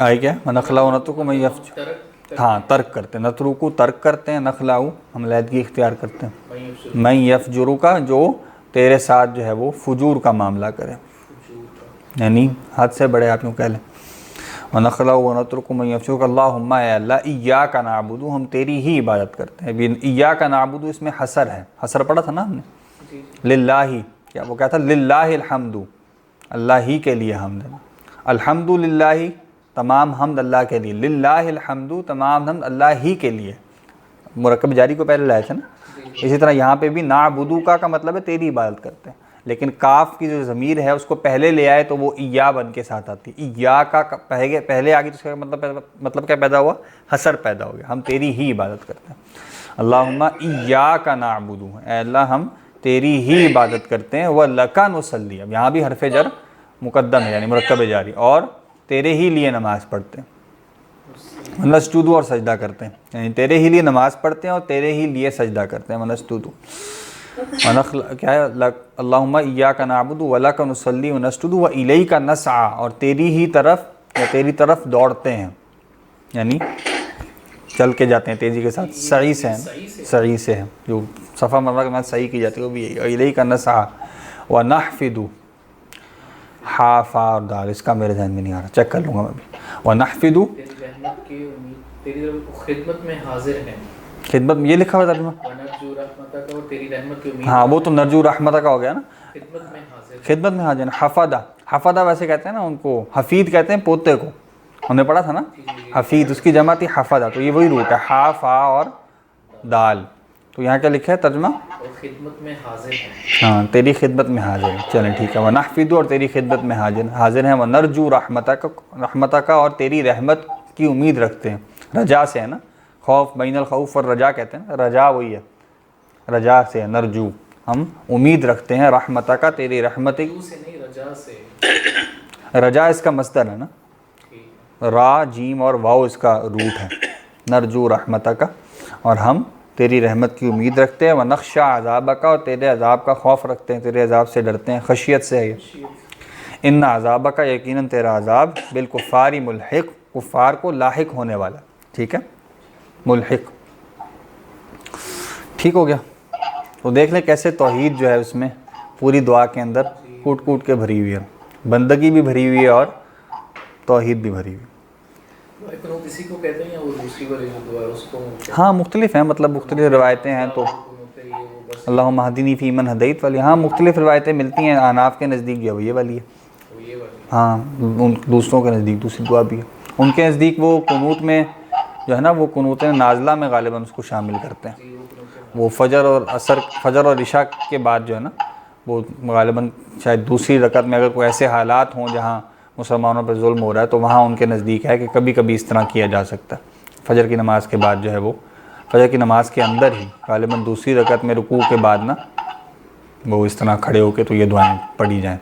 آئے کیا؟ ونخلع ونترکو من یفجر، ہاں ترک کرتے ہیں، نترکو ترک کرتے ہیں، نخلع ہم علیحدگی اختیار کرتے ہیں، من یفجرو کا جو تیرے ساتھ جو ہے وہ فجور کا معاملہ کرے، یعنی حد سے بڑے، آپ یوں کہہ لیں۔ ونخلع ونترکو من یفجرک اللہم اے اللہ ایاک نعبد ہم تیری ہی عبادت کرتے ہیں۔ ایاک نعبد اس میں حصر ہے، حصر پڑھا تھا نا ہم نے، للہ، کیا وہ کیا تھا؟ للہ الحمد، اللہ ہی کے لیے حمد، الحمد للہ تمام حمد اللہ کے لیے، للہ الحمد تمام حمد اللہ ہی کے لیے، مرکب جاری کو پہلے لائے تھے نا۔ اسی طرح یہاں پہ بھی نعبدو کا مطلب ہے تیری عبادت کرتے ہیں، لیکن کاف کی جو ضمیر ہے اس کو پہلے لے آئے تو وہ ایا بن کے ساتھ آتی، ایا کا پہلے آگے، تو اس کا مطلب کیا پیدا ہوا؟ حصر پیدا ہو گیا، ہم تیری ہی عبادت کرتے ہیں۔ اللہم ایاک نعبد، اے اللہ ہم تیری ہی عبادت کرتے ہیں، وَلَکَ نُصَلِّی، اب یہاں بھی حرف جر مقدم ہے، یعنی مرکب جاری، اور تیرے ہی لیے نماز پڑھتے ہیں، ونسجد اور سجدہ کرتے ہیں، یعنی تیرے ہی لیے نماز پڑھتے ہیں اور تیرے ہی لیے سجدہ کرتے ہیں، ونسجد، کیا ہے؟ اللہم ایاک نعبد ولک نصلی ونسجد والیک نسعی، اور تیری ہی طرف یا تیری طرف دوڑتے ہیں، یعنی چل کے جاتے ہیں تیزی کے ساتھ، سعی سے ہیں، سعی سے ہیں، جو صفا مرہ کے بعد سعی کی جاتی ہے وہ بھی یہی، الیک نسعی ونحفد، ہا فا اور دال، اس کا میرے ذہن میں نہیں آ رہا، چیک کر لوں گا میں بھی، ونحفد تیری رحمت کی امید، تیری خدمت میں حاضر ہیں، خدمت میں یہ لکھا ہوا ترجمہ، ونرجو رحمتک اور تیری رحمت کی امید، ہاں وہ تو نرجو رحمتہ کا ہو گیا نا، خدمت میں حاضر، خدمت میں حاضر۔ حفدہ، حفدہ ویسے کہتے ہیں نا ان کو، حفید کہتے ہیں پوتے کو، ہم نے پڑھا تھا نا حفید، اس کی جمع تھی حفدہ، تو یہ وہی روٹ ہے، ہا فا اور دال، تو یہاں کیا لکھا ہے ترجمہ؟ اور خدمت میں حاضر ہیں، ہاں تیری خدمت میں حاضر ہیں، چلیں ٹھیک ہے، ونحفد اور تیری خدمت میں حاضر ہیں، ونرجو رحمتک اور تیری رحمت کی امید رکھتے ہیں، رجا سے ہے نا، خوف، بین الخوف اور رجا کہتے ہیں نا، رجا وہی ہے، رجا سے ہے، نرجو ہم امید رکھتے ہیں، رحمتک تیری رحمت، تو سے نہیں رجا سے، رجا اس کا مصدر ہے نا، را جیم اور واو اس کا روٹ ہے، نرجو رحمتک اور ہم تیری رحمت کی امید رکھتے ہیں، ونخشى عذابک اور تیرے عذاب کا خوف رکھتے ہیں، تیرے عذاب سے ڈرتے ہیں، خشیت سے ہے یہ، ان عذابک یقیناً تیرا عذاب بالکفار ملحق، کفار کو لاحق ہونے والا، ٹھیک ہے، ملحق، ٹھیک ہو گیا۔ تو دیکھ لیں کیسے توحید جو ہے اس میں پوری دعا کے اندر کوٹ کوٹ کے بھری ہوئی ہے، بندگی بھی بھری ہوئی ہے اور توحید بھی بھری ہوئی ہے۔ کسی کو کہتے ہیں یا وہ دوسری والی جو دعا ہے اس کو؟ ہاں مختلف ہیں، مطلب مختلف روایتیں ہیں، تو اللہم اہدنی فیمن ہدیت والی، ہاں مختلف روایتیں ملتی ہیں، احناف کے نزدیک جو ہے یہ والی ہے، ہاں ان دوسروں کے نزدیک دوسری دعا بھی ہے، ان کے نزدیک وہ قنوت میں جو ہے نا، وہ قنوت نازلہ میں غالباً اس کو شامل کرتے ہیں، وہ فجر اور عصر، فجر اور عشاء کے بعد جو ہے نا، وہ غالباً شاید دوسری رکعت میں اگر کوئی ایسے حالات ہوں جہاں مسلمانوں پر ظلم ہو رہا ہے تو وہاں ان کے نزدیک ہے کہ کبھی کبھی اس طرح کیا جا سکتا ہے، فجر کی نماز کے بعد جو ہے وہ، فجر کی نماز کے اندر ہی غالباً دوسری رکعت میں رکوع کے بعد نا وہ اس طرح کھڑے ہو کے تو یہ دعائیں پڑھی جائیں،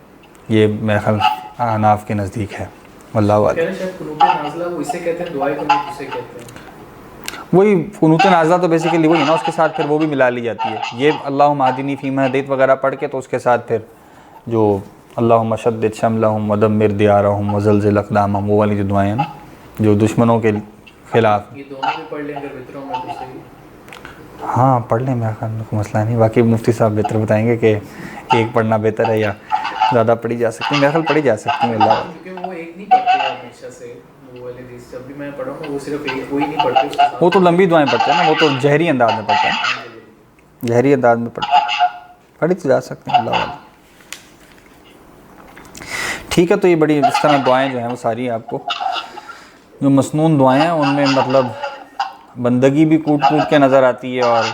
یہ میرے خیال احناف کے نزدیک ہے، واللہ اعلم۔ قنوت نازلہ وہ اسے کہتے ہیں، دعائے قنوت اسے کہتے ہیں، وہی قنوت نازلہ تو بیسیکلی وہی نا، اس کے ساتھ پھر وہ بھی ملا لی جاتی ہے، یہ اللہم اہدنی فیمن ہدیت وغیرہ پڑھ کے تو اس کے ساتھ پھر جو اللہم شدد شملہم ودمر دیارہم وزلزل اقدامہم، وہ والی جو دعائیں ہیں نا جو دشمنوں کے خلاف، یہ دونوں بھی پڑھ لیں اگر وطروں میں تو صحیح، ہاں پڑھ لیں، میرا خیال میں کوئی مسئلہ نہیں، باقی مفتی صاحب بہتر بتائیں گے کہ ایک پڑھنا بہتر ہے یا زیادہ پڑھی جا سکتی ہے، میرا خیال پڑھی جا سکتی ہے، اللہ نہیں پڑھتے ہمیشہ سے وہ والے حدیث، جب بھی میں پڑھا ہوں وہ صرف ایک وہی نہیں پڑھتے، اس کے ساتھ وہ تو لمبی دعائیں پڑھتے ہیں نا، وہ تو جہری انداز میں پڑھتے ہیں، جہری انداز میں پڑھتے ہیں، پڑھی تو جا سکتے ہیں، اللہ والا۔ ٹھیک ہے، تو یہ بڑی اس طرح دعائیں جو ہیں وہ ساری آپ کو جو مسنون دعائیں ہیں ان میں مطلب بندگی بھی کوٹ کوٹ کے نظر آتی ہے، اور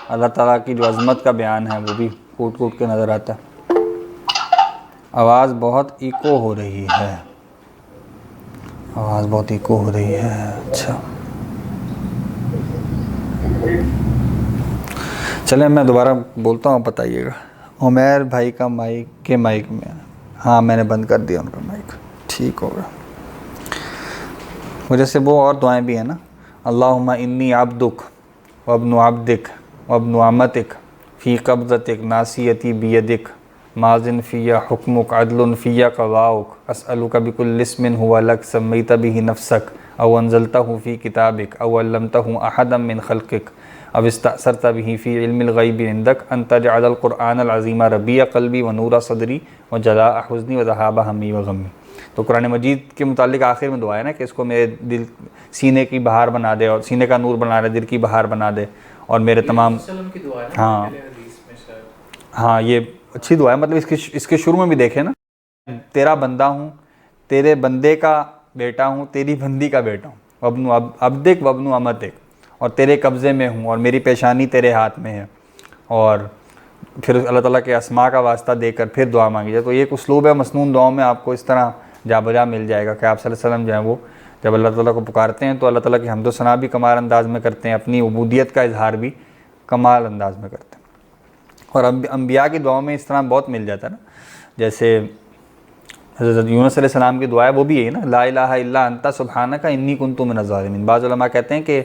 اللہ تعالیٰ کی جو عظمت کا بیان ہے وہ بھی کوٹ کوٹ کے نظر آتا ہے۔ آواز بہت ایکو ہو رہی ہے، آواز بہت ایکو ہو رہی ہے، اچھا چلیں میں دوبارہ بولتا ہوں، بتائیے گا۔ عمیر بھائی کا مائک میں، ہاں میں نے بند کر دیا ان کا مائک، ٹھیک ہوگا۔ وجہ سے وہ اور دعائیں بھی ہیں نا، اللہم انی عبدک وابن عبدک وابن امتک فی قبضتک ناصیتی بیدک ماضٍ فی حکمک عدل فی قضاؤک اسألک بکل اسم هو لک سمیت بہ نفسک او انزلتہ فی کتابک او علمتہ احدا من خلقک او استأثرت بہ فی علم الغیب عندک ان تجعل القرآن العظیم ربیع قلبی ونور صدری وجلاء حزنی وذہاب ہمی وغمی۔ تو قرآن مجید کے متعلق آخر میں دعا ہے نا کہ اس کو میرے دل سینے کی بہار بنا دے، اور سینے کا نور بنا دے، دل کی بہار بنا دے، اور میرے تمام وسلم کی دعا ہے نا ہاں پہلے حدیث میں شاید۔ ہاں یہ اچھی دعا ہے، مطلب اس کے شروع میں بھی دیکھیں نا، تیرا بندہ ہوں، تیرے بندے کا بیٹا ہوں، تیری بندی کا بیٹا ہوں، وابن عبدک وابن امتک، اور تیرے قبضے میں ہوں اور میری پیشانی تیرے ہاتھ میں ہے، اور پھر اللہ تعالیٰ کے اسماء کا واسطہ دے کر پھر دعا مانگی جائے۔ تو یہ ایک اسلوب ہے مسنون دعاؤں میں، آپ کو اس طرح جا بجا مل جائے گا کہ آپ صلی اللہ علیہ وسلم جو ہیں وہ جب اللہ تعالیٰ کو پکارتے ہیں تو اللہ تعالیٰ کی حمد و ثنا بھی کمال انداز میں کرتے ہیں، اپنی عبودیت کا اظہار بھی کمال انداز میں کرتے ہیں۔ اور انبیاء کی دعاؤں میں اس طرح بہت مل جاتا ہے نا، جیسے حضرت یونس علیہ السلام کی دعا ہے وہ بھی یہی نا، لا الہ الا انت سبحانک انی کنت من الظالمین۔ بعض علماء کہتے ہیں کہ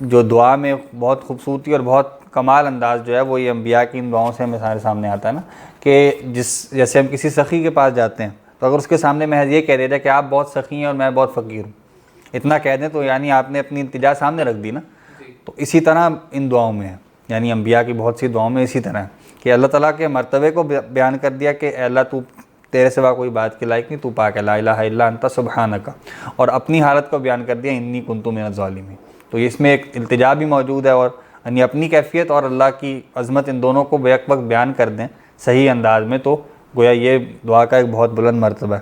جو دعا میں بہت خوبصورتی اور بہت کمال انداز جو ہے وہ یہ انبیاء کی ان دعاؤں سے ہمارے سامنے آتا ہے نا، کہ جیسے ہم کسی سخی کے پاس جاتے ہیں تو اگر اس کے سامنے محض یہ کہہ دیا جائے کہ آپ بہت سخی ہیں اور میں بہت فقیر ہوں، اتنا کہہ دیں تو یعنی آپ نے اپنی التجا سامنے رکھ دی نا۔ تو اسی طرح ان دعاؤں میں ہے، یعنی انبیاء کی بہت سی دعاؤں میں اسی طرح ہے کہ اللہ تعالیٰ کے مرتبے کو بیان کر دیا کہ اے اللہ تو تیرے سوا کوئی بات کے لائق نہیں، تو پاک ہے، لا الہ الا انت سبحانک، اور اپنی حالت کو بیان کر دیا انی کنت من الظالمین۔ تو اس میں ایک التجا بھی موجود ہے، اور یعنی اپنی کیفیت اور اللہ کی عظمت ان دونوں کو بیک وقت بیان کر دیں صحیح انداز میں، تو گویا یہ دعا کا ایک بہت بلند مرتبہ ہے۔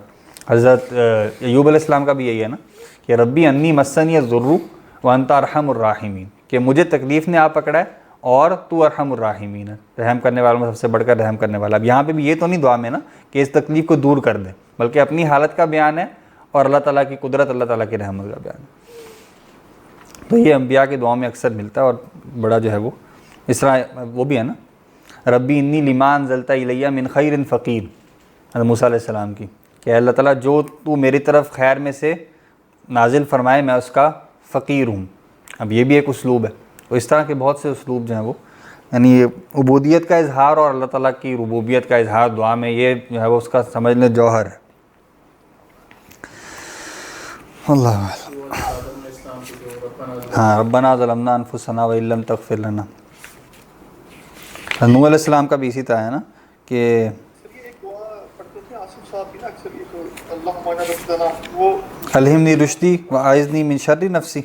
حضرت ایوب علیہ السلام کا بھی یہی ہے نا کہ ربی انی مسنی الضر وانت ارحم الراحمین، کہ مجھے تکلیف نے آ پکڑا ہے اور تو ارحم الراحمین ہے، رحم کرنے والوں میں سب سے بڑھ کر رحم کرنے والا۔ اب یہاں پہ بھی یہ تو نہیں دعا میں نا کہ اس تکلیف کو دور کر دے، بلکہ اپنی حالت کا بیان ہے اور اللہ تعالیٰ کی قدرت، اللہ تعالیٰ کی رحمت کا بیان ہے۔ تو یہ انبیاء کی دعاؤں میں اکثر ملتا ہے، اور بڑا جو ہے وہ اس طرح وہ بھی ہے نا، ربی انی لما انزلت الیہ من خیر فقیر، حضرت موسیٰ علیہ السلام کی، کہ اللہ تعالیٰ جو تو میری طرف خیر میں سے نازل فرمائے میں اس کا فقیر ہوں۔ اب یہ بھی ایک اسلوب ہے، تو اس طرح کے بہت سے اسلوب جو ہیں وہ یعنی یہ عبودیت کا اظہار اور اللہ تعالیٰ کی ربوبیت کا اظہار دعا میں، یہ جو ہے وہ اس کا سمجھ لیں جوہر ہے۔ اللہ اعلم۔ آدم علیہ السلام کی جو ربنا ہاں ربنا ظلمنا انفسنا وان لم تغفر لنا، نوح علیہ السلام کا بھی اسی طرح ہے نا کہ الہمنی رشدی واعذنی من شر نفسی،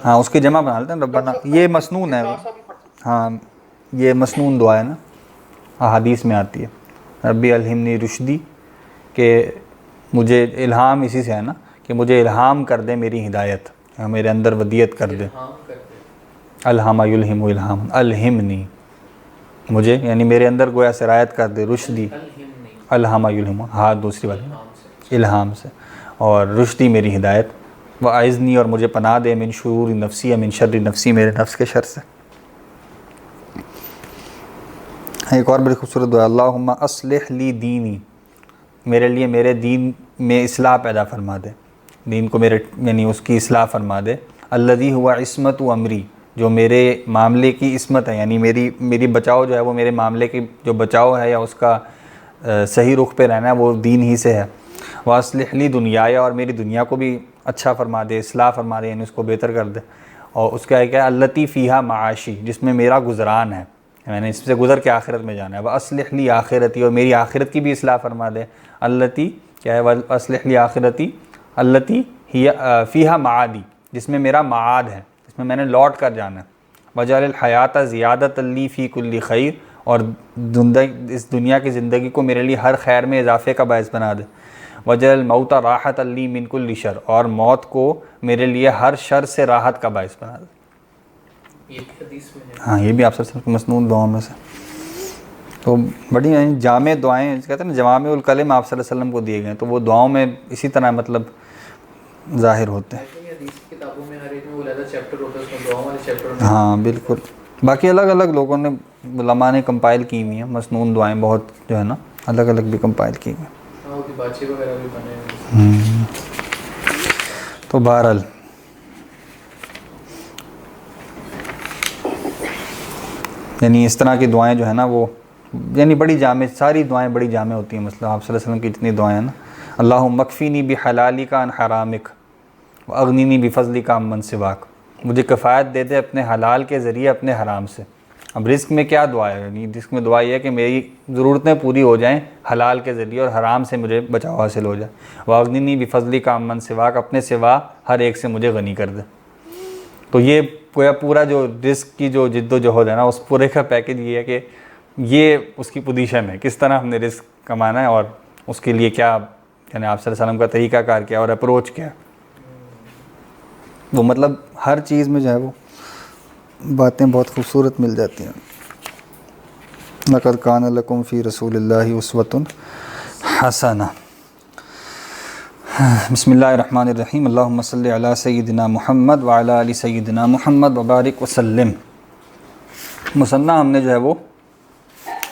ہاں اس کی جمع بنا لیتے ہیں ربنا، یہ مسنون ہے، ہاں یہ مسنون دعا ہے نا، احادیث میں آتی ہے ربی الہمنی رشدی، کہ مجھے الہام اسی سے ہے نا کہ مجھے الہام کر دے میری ہدایت، میرے اندر ودیت کر دے، ہاں کرتے الہم یلہم الہام، الہمنی مجھے یعنی میرے اندر گویا سرایت کر دے، رشدی الہم یلہم، ہاں دوسری بات الہام سے، اور رشدی میری ہدایت، واعذنی اور مجھے پناہ دے، من شرور نفسی من شر نفسی، میرے نفس کے شر سے۔ ایک اور بڑی خوبصورت دعا، اللہم اصلح لی دینی، میرے لیے میرے دین میں اصلاح پیدا فرما دے، دین کو میرے یعنی اس کی اصلاح فرما دے، الذی ہوا عصمت و امری، جو میرے معاملے کی عصمت ہے، یعنی میری بچاؤ جو ہے وہ میرے معاملے کی جو بچاؤ ہے یا اس کا صحیح رخ پہ رہنا ہے وہ دین ہی سے ہے، واصلح لی دنیایا، اور میری دنیا کو بھی اچھا فرما دے، اصلاح فرما دے، یعنی اس کو بہتر کر دے، اور اس کا کیا ہے التی فیہا معاشی، جس میں میرا گزران ہے، میں نے اس سے گزر کے آخرت میں جانا ہے، واصلح لی آخرتی، اور میری آخرت کی بھی اصلاح فرما دے، التی کیا ہے وَأَصْلِحْ لِي آخِرَتِي الَّتِي هِيَ فِيهَا معادی، جس میں میرا معاد ہے، جس میں نے لوٹ کر جانا ہے، وَجَعَلِ الْحَيَاةَ زِيَادَةً لِّي فِي كُلِّ خَيْرٍ، اور اس دنیا کی زندگی کو میرے لیے ہر خیر میں اضافے کا باعث بنا دے، وَجَعَلِ الْمَوْتَ رَاحَةً لِّي مِن كُلِّ شَرٍ، اور موت کو میرے لیے ہر شر سے راحت کا باعث بنا دے۔ یہ بھی حدیث میں ہے۔ ہاں یہ بھی آپ صلی اللہ علیہ وسلم کی مسنون دعاؤں میں سے، تو بڑی جامع دعائیں کہتے ہیں نا، جوامع الکلم آپ صلی اللہ علیہ وسلم کو دیے گئے، تو وہ دعاؤں میں اسی طرح مطلب ظاہر ہوتے ہیں۔ یہ حدیث کی کتابوں میں ہر ایک میں وہ علیحدہ چیپٹر ہوتا ہے، اس میں دعاؤں والے چیپٹر میں ہاں بالکل، باقی الگ الگ لوگوں نے علماء نے کمپائل کی ہوئی ہیں مسنون دعائیں، بہت جو ہے نا الگ الگ بھی کمپائل کی ہوئی ہیں۔ ہاں، وہ باچے وغیرہ بھی بنے ہیں۔ تو بہرحال یعنی اس طرح کی دعائیں جو ہے نا وہ یعنی بڑی جامع، ساری دعائیں بڑی جامع ہوتی ہیں۔ مثلا آپ صلی اللہ علیہ وسلم کی جتنی دعائیں ہیں نا، اللہم اکفینی بحلالک عن حرامک واغنینی بفضلک عمن سواک، مجھے کفایت دے دے اپنے حلال کے ذریعے اپنے حرام سے۔ اب رزق میں کیا دعا ہے؟ یعنی رزق میں دعا یہ ہے کہ میری ضرورتیں پوری ہو جائیں حلال کے ذریعے اور حرام سے مجھے بچاؤ حاصل ہو جائے۔ واغنینی بفضلک عمن سواک، اپنے سوا ہر ایک سے مجھے غنی کر دے۔ تو یہ پورا جو رزق کی جو جد و جہد ہے نا، اس پورے کا پیکج یہ ہے کہ یہ اس کی پوزیشن ہے، کس طرح ہم نے رزق کمانا ہے اور اس کے لیے کیا یعنی آپ صلی اللہ علیہ وسلم کا طریقہ کار کیا اور اپروچ کیا، وہ مطلب ہر چیز میں جو ہے وہ باتیں بہت خوبصورت مل جاتی ہیں۔ لَقَدْ كَانَ لَكُمْ فِي رَسُولِ اللَّهِ أُسْوَةٌ حَسَنَةٌ۔ بسم اللہ الرحمن الرحیم، اللہم صلی علی سیدنا محمد وعلی آل سیدنا محمد وبارک وسلم۔ مثنیٰ ہم نے جو ہے وہ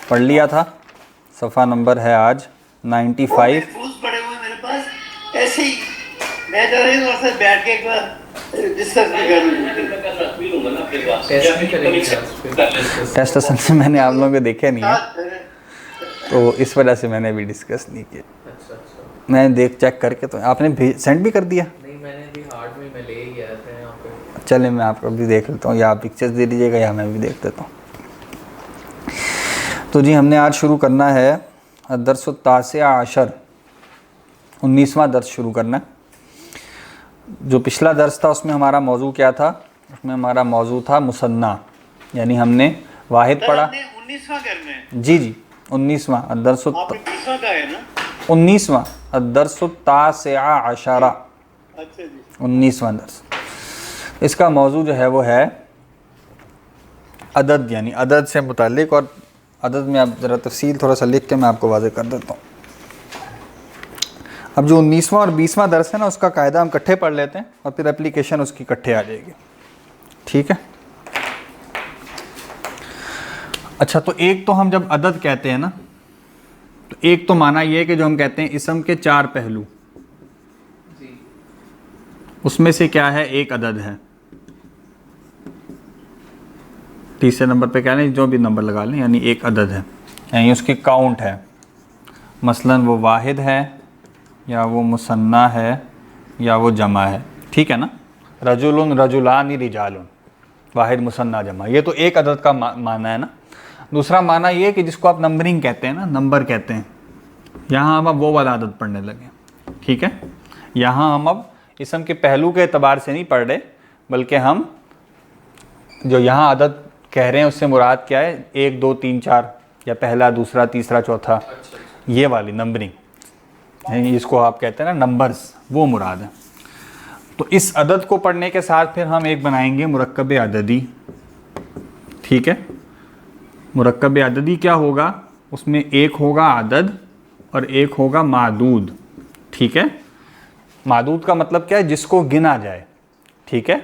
پڑھ لیا تھا، صفحہ نمبر ہے آج 95۔ محفوظ پڑے ہوئے میرے پاس ایسے ہی، میں چاہ رہی ہوں سے بیٹھ کے ایک بار ڈسکس بھی کر لوں۔ ٹیسٹ نہیں کریں گے؟ ٹیسٹ اصل سے میں نے آپ لوگوں کو دیکھے نہیں ہے، تو اس وجہ سے میں نے بھی ڈسکس نہیں کیا۔ اچھا اچھا، میں چیک کر کے، تو آپ نے سینڈ بھی کر دیا؟ نہیں میں نے بھی ہارڈ میں لے ہی گیا تھا یہاں پہ۔ چلے میں آپ کو بھی دیکھ لیتا ہوں، یا آپ پکچرز دے دیجیے گا یا میں بھی دیکھ دیتا ہوں۔ تو جی ہم نے آج شروع کرنا ہے الدرس التاسع عشر، 19واں درس شروع کرنا ہے۔ جو پچھلا درس تھا اس میں ہمارا موضوع کیا تھا؟ اس میں ہمارا موضوع تھا مثنیٰ، یعنی ہم نے واحد پڑھا۔ 19واں کرنا ہے؟ جی جی 19واں الدرس آپ نے 20واں کا ہے نا؟ 19واں الدرس التاسع عشر، اچھا جی 19واں درس۔ اس کا موضوع جو ہے وہ ہے عدد، یعنی عدد سے متعلق، اور عدد میں اب ذرا تفصیل تھوڑا سا لکھ کے میں آپ کو واضح کر دیتا ہوں۔ اب جو 19واں اور 20واں درس ہے نا، اس کا قاعدہ ہم کٹھے پڑھ لیتے ہیں اور پھر اپلیکیشن اس کی کٹھے آ جائے گی، ٹھیک ہے؟ اچھا، تو ایک تو ہم جب عدد کہتے ہیں نا، تو ایک تو معنی یہ ہے کہ جو ہم کہتے ہیں اسم کے 4 پہلو، جی اس میں سے کیا ہے؟ ایک عدد ہے۔ تیسرے نمبر پہ کیا لیں، جو بھی نمبر لگا لیں، یعنی ایک عدد ہے، یعنی اس کی کاؤنٹ ہے، مثلا وہ واحد ہے یا وہ مثنیٰ ہے یا وہ جمع ہے، ٹھیک ہے نا؟ رجل، رجلان، رجال، واحد، مثنیٰ، جمع، یہ تو ایک عدد کا معنی ہے نا۔ دوسرا معنی یہ ہے کہ جس کو آپ نمبرنگ کہتے ہیں نا، نمبر کہتے ہیں، یہاں ہم اب وہ والا عدد پڑھنے لگے، ٹھیک ہے؟ یہاں ہم اب اسم کے پہلو کے اعتبار سے نہیں پڑھ رہے، بلکہ ہم جو یہاں عدد کہہ رہے ہیں اس سے مراد کیا ہے؟ 1 2 3 4، یا پہلا، دوسرا، تیسرا، چوتھا، یہ والی نمبرنگ، یعنی اس کو آپ کہتے ہیں نا نمبرز، وہ مراد ہے۔ تو اس عدد کو پڑھنے کے ساتھ پھر ہم ایک بنائیں گے مرکب عددی، ٹھیک ہے؟ مرکب عددی کیا ہوگا؟ اس میں ایک ہوگا عدد اور ایک ہوگا معدود، ٹھیک ہے؟ معدود کا مطلب کیا ہے؟ جس کو گنا جائے، ٹھیک ہے؟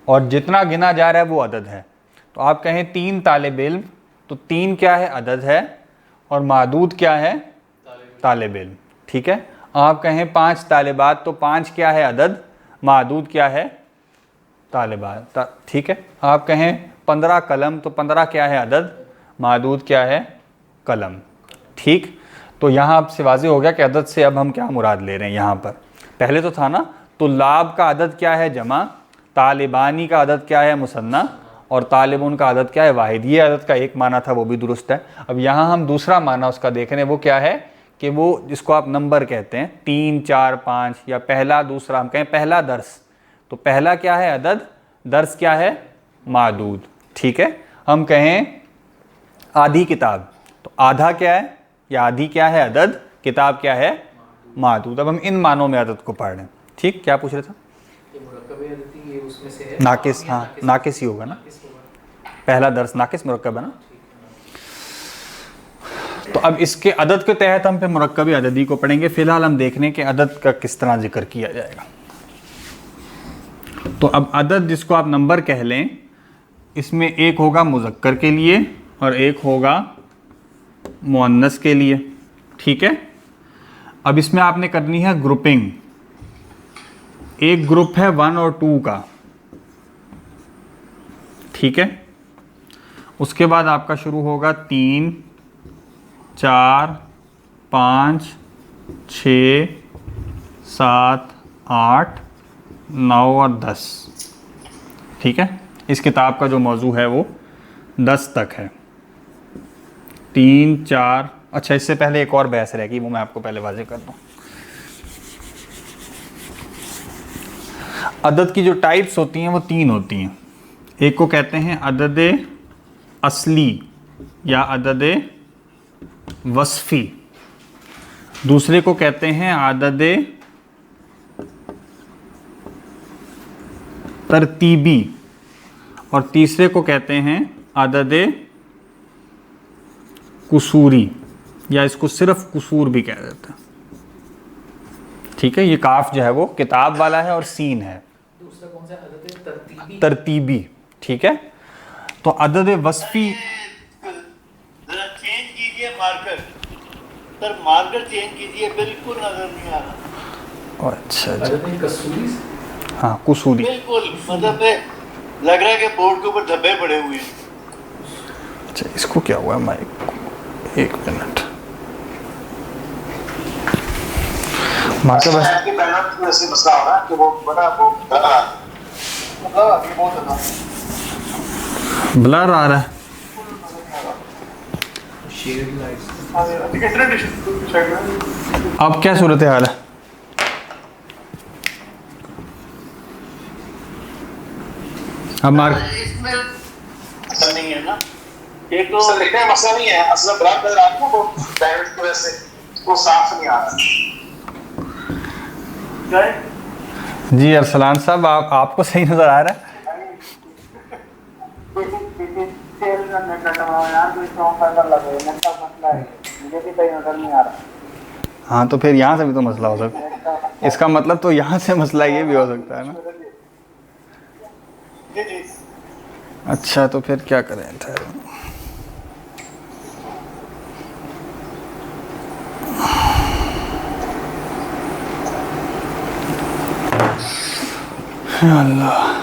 اور جتنا گنا جا رہا ہے وہ عدد ہے۔ تو آپ کہیں 3 طالب علم، تو 3 کیا ہے؟ عدد ہے، اور معدود کیا ہے؟ طالب علم، ٹھیک ہے؟ آپ کہیں 5 طالبات، تو 5 کیا ہے؟ عدد، معدود کیا ہے؟ طالبات، ٹھیک ہے؟ آپ کہیں 15 قلم، تو 15 کیا ہے؟ عدد، معدود کیا ہے؟ قلم، ٹھیک؟ تو یہاں اب سے واضح ہو گیا کہ عدد سے اب ہم کیا مراد لے رہے ہیں۔ یہاں پر پہلے تو تھا نا، طلاب کا عدد کیا ہے؟ جمع، طالبانی کا عدد کیا ہے؟ مثنیٰ، اور طالبون کا عدد کیا ہے؟ واحد۔ یہ عدد کا ایک معنی تھا، وہ بھی درست ہے۔ اب یہاں ہم دوسرا معنی اس کا دیکھ رہے ہیں، وہ کیا ہے؟ کہ وہ جس کو آپ نمبر کہتے ہیں 3 4 5 یا پہلا دوسرا، ہم کہیں پہلا درس، تو پہلا کیا ہے عدد، درس کیا ہے معدود. ٹھیک ہے. ہم کہیں آدھی کتاب، تو آدھا کیا ہے یا آدھی کیا ہے عدد، کتاب کیا ہے معدود. اب ہم ان معنوں میں عدد کو پڑھ رہے ہیں. ٹھیک. کیا پوچھ رہے تھے؟ یہ مرکب عددی یہ اس میں سے ہے ناقص. ہاں ناقص ہی ہوگا نا، ناقص ہوگا. پہلا درس ناقص مرکب ہے نا. تو اب اس کے عدد کے تحت ہم پھر مرکب عددی کو پڑھیں گے. فی الحال ہم دیکھ لیں کہ عدد کا کس طرح ذکر کیا جائے گا. تو اب عدد جس کو آپ نمبر کہہ لیں، اس میں ایک ہوگا مذکر کے لیے اور ایک ہوگا مؤنث کے لیے. ٹھیک ہے. اب اس میں آپ نے کرنی ہے گروپنگ. ایک گروپ ہے 1 اور 2 کا. ٹھیک ہے. اس کے بعد آپ کا شروع ہوگا 3 4 5 6 7 8 9 اور 10. ٹھیک ہے. اس کتاب کا جو موضوع ہے وہ 10 تک ہے. 3 4. اچھا اس سے پہلے ایک اور بحث رہے گی، وہ میں آپ کو پہلے واضح کر دوں. عدد کی جو ٹائپس ہوتی ہیں وہ 3 ہوتی ہیں. ایک کو کہتے ہیں عدد اصلی یا عدد وصفی، دوسرے کو کہتے ہیں عدد ترتیبی، اور تیسرے کو کہتے ہیں عدد قصوری، یا اس کو صرف قصور بھی کہہ دیتے ہیں. ٹھیک ہے. یہ کاف جو ہے وہ کتاب والا ہے اور سین ہے. دوسرا کون سا عدد ترتیبی؟ ترتیبی. ٹھیک ہے. تو عدد وصفی ذرا چینج کیجئے مارکر سر، مارکر چینج کیجئے، بالکل نظر نہیں آ رہا. اچھا جی. عدد قصوری. ہاں قصوری. بالکل مطلب لگ رہا ہے کہ بورڈ کے اوپر دھبے پڑے ہوئے ہیں. اچھا اس کو کیا ہوا ہے مائک کو؟ ایک منٹ. مارکر بس آپ کی پہلا تو ایسے مسئلہ ہو رہا ہے کہ وہ بڑا وہ ابھی بہت زیادہ بلر آ رہا ہے. Shade lights. Internet issue check کریں. اب کیا صورت حال ہے؟ اب اس میں اصل نہیں ہے نا. ایک تو اصل لکھنے میں مسئلہ نہیں ہے، اصل بلاک نظر آتی ہے وہ ڈائریکٹ کی وجہ سے وہ صاف نہیں آ رہا. کیا ہے؟ جی ارسلان صاحب آپ کو صحیح نظر آ رہا ہے؟ ہاں تو پھر یہاں سے بھی تو مسئلہ ہو سکتا ہے. اس کا مطلب تو یہاں سے مسئلہ یہ بھی ہو سکتا ہے نا. جی جی اچھا تو پھر کیا کریں؟ اللہ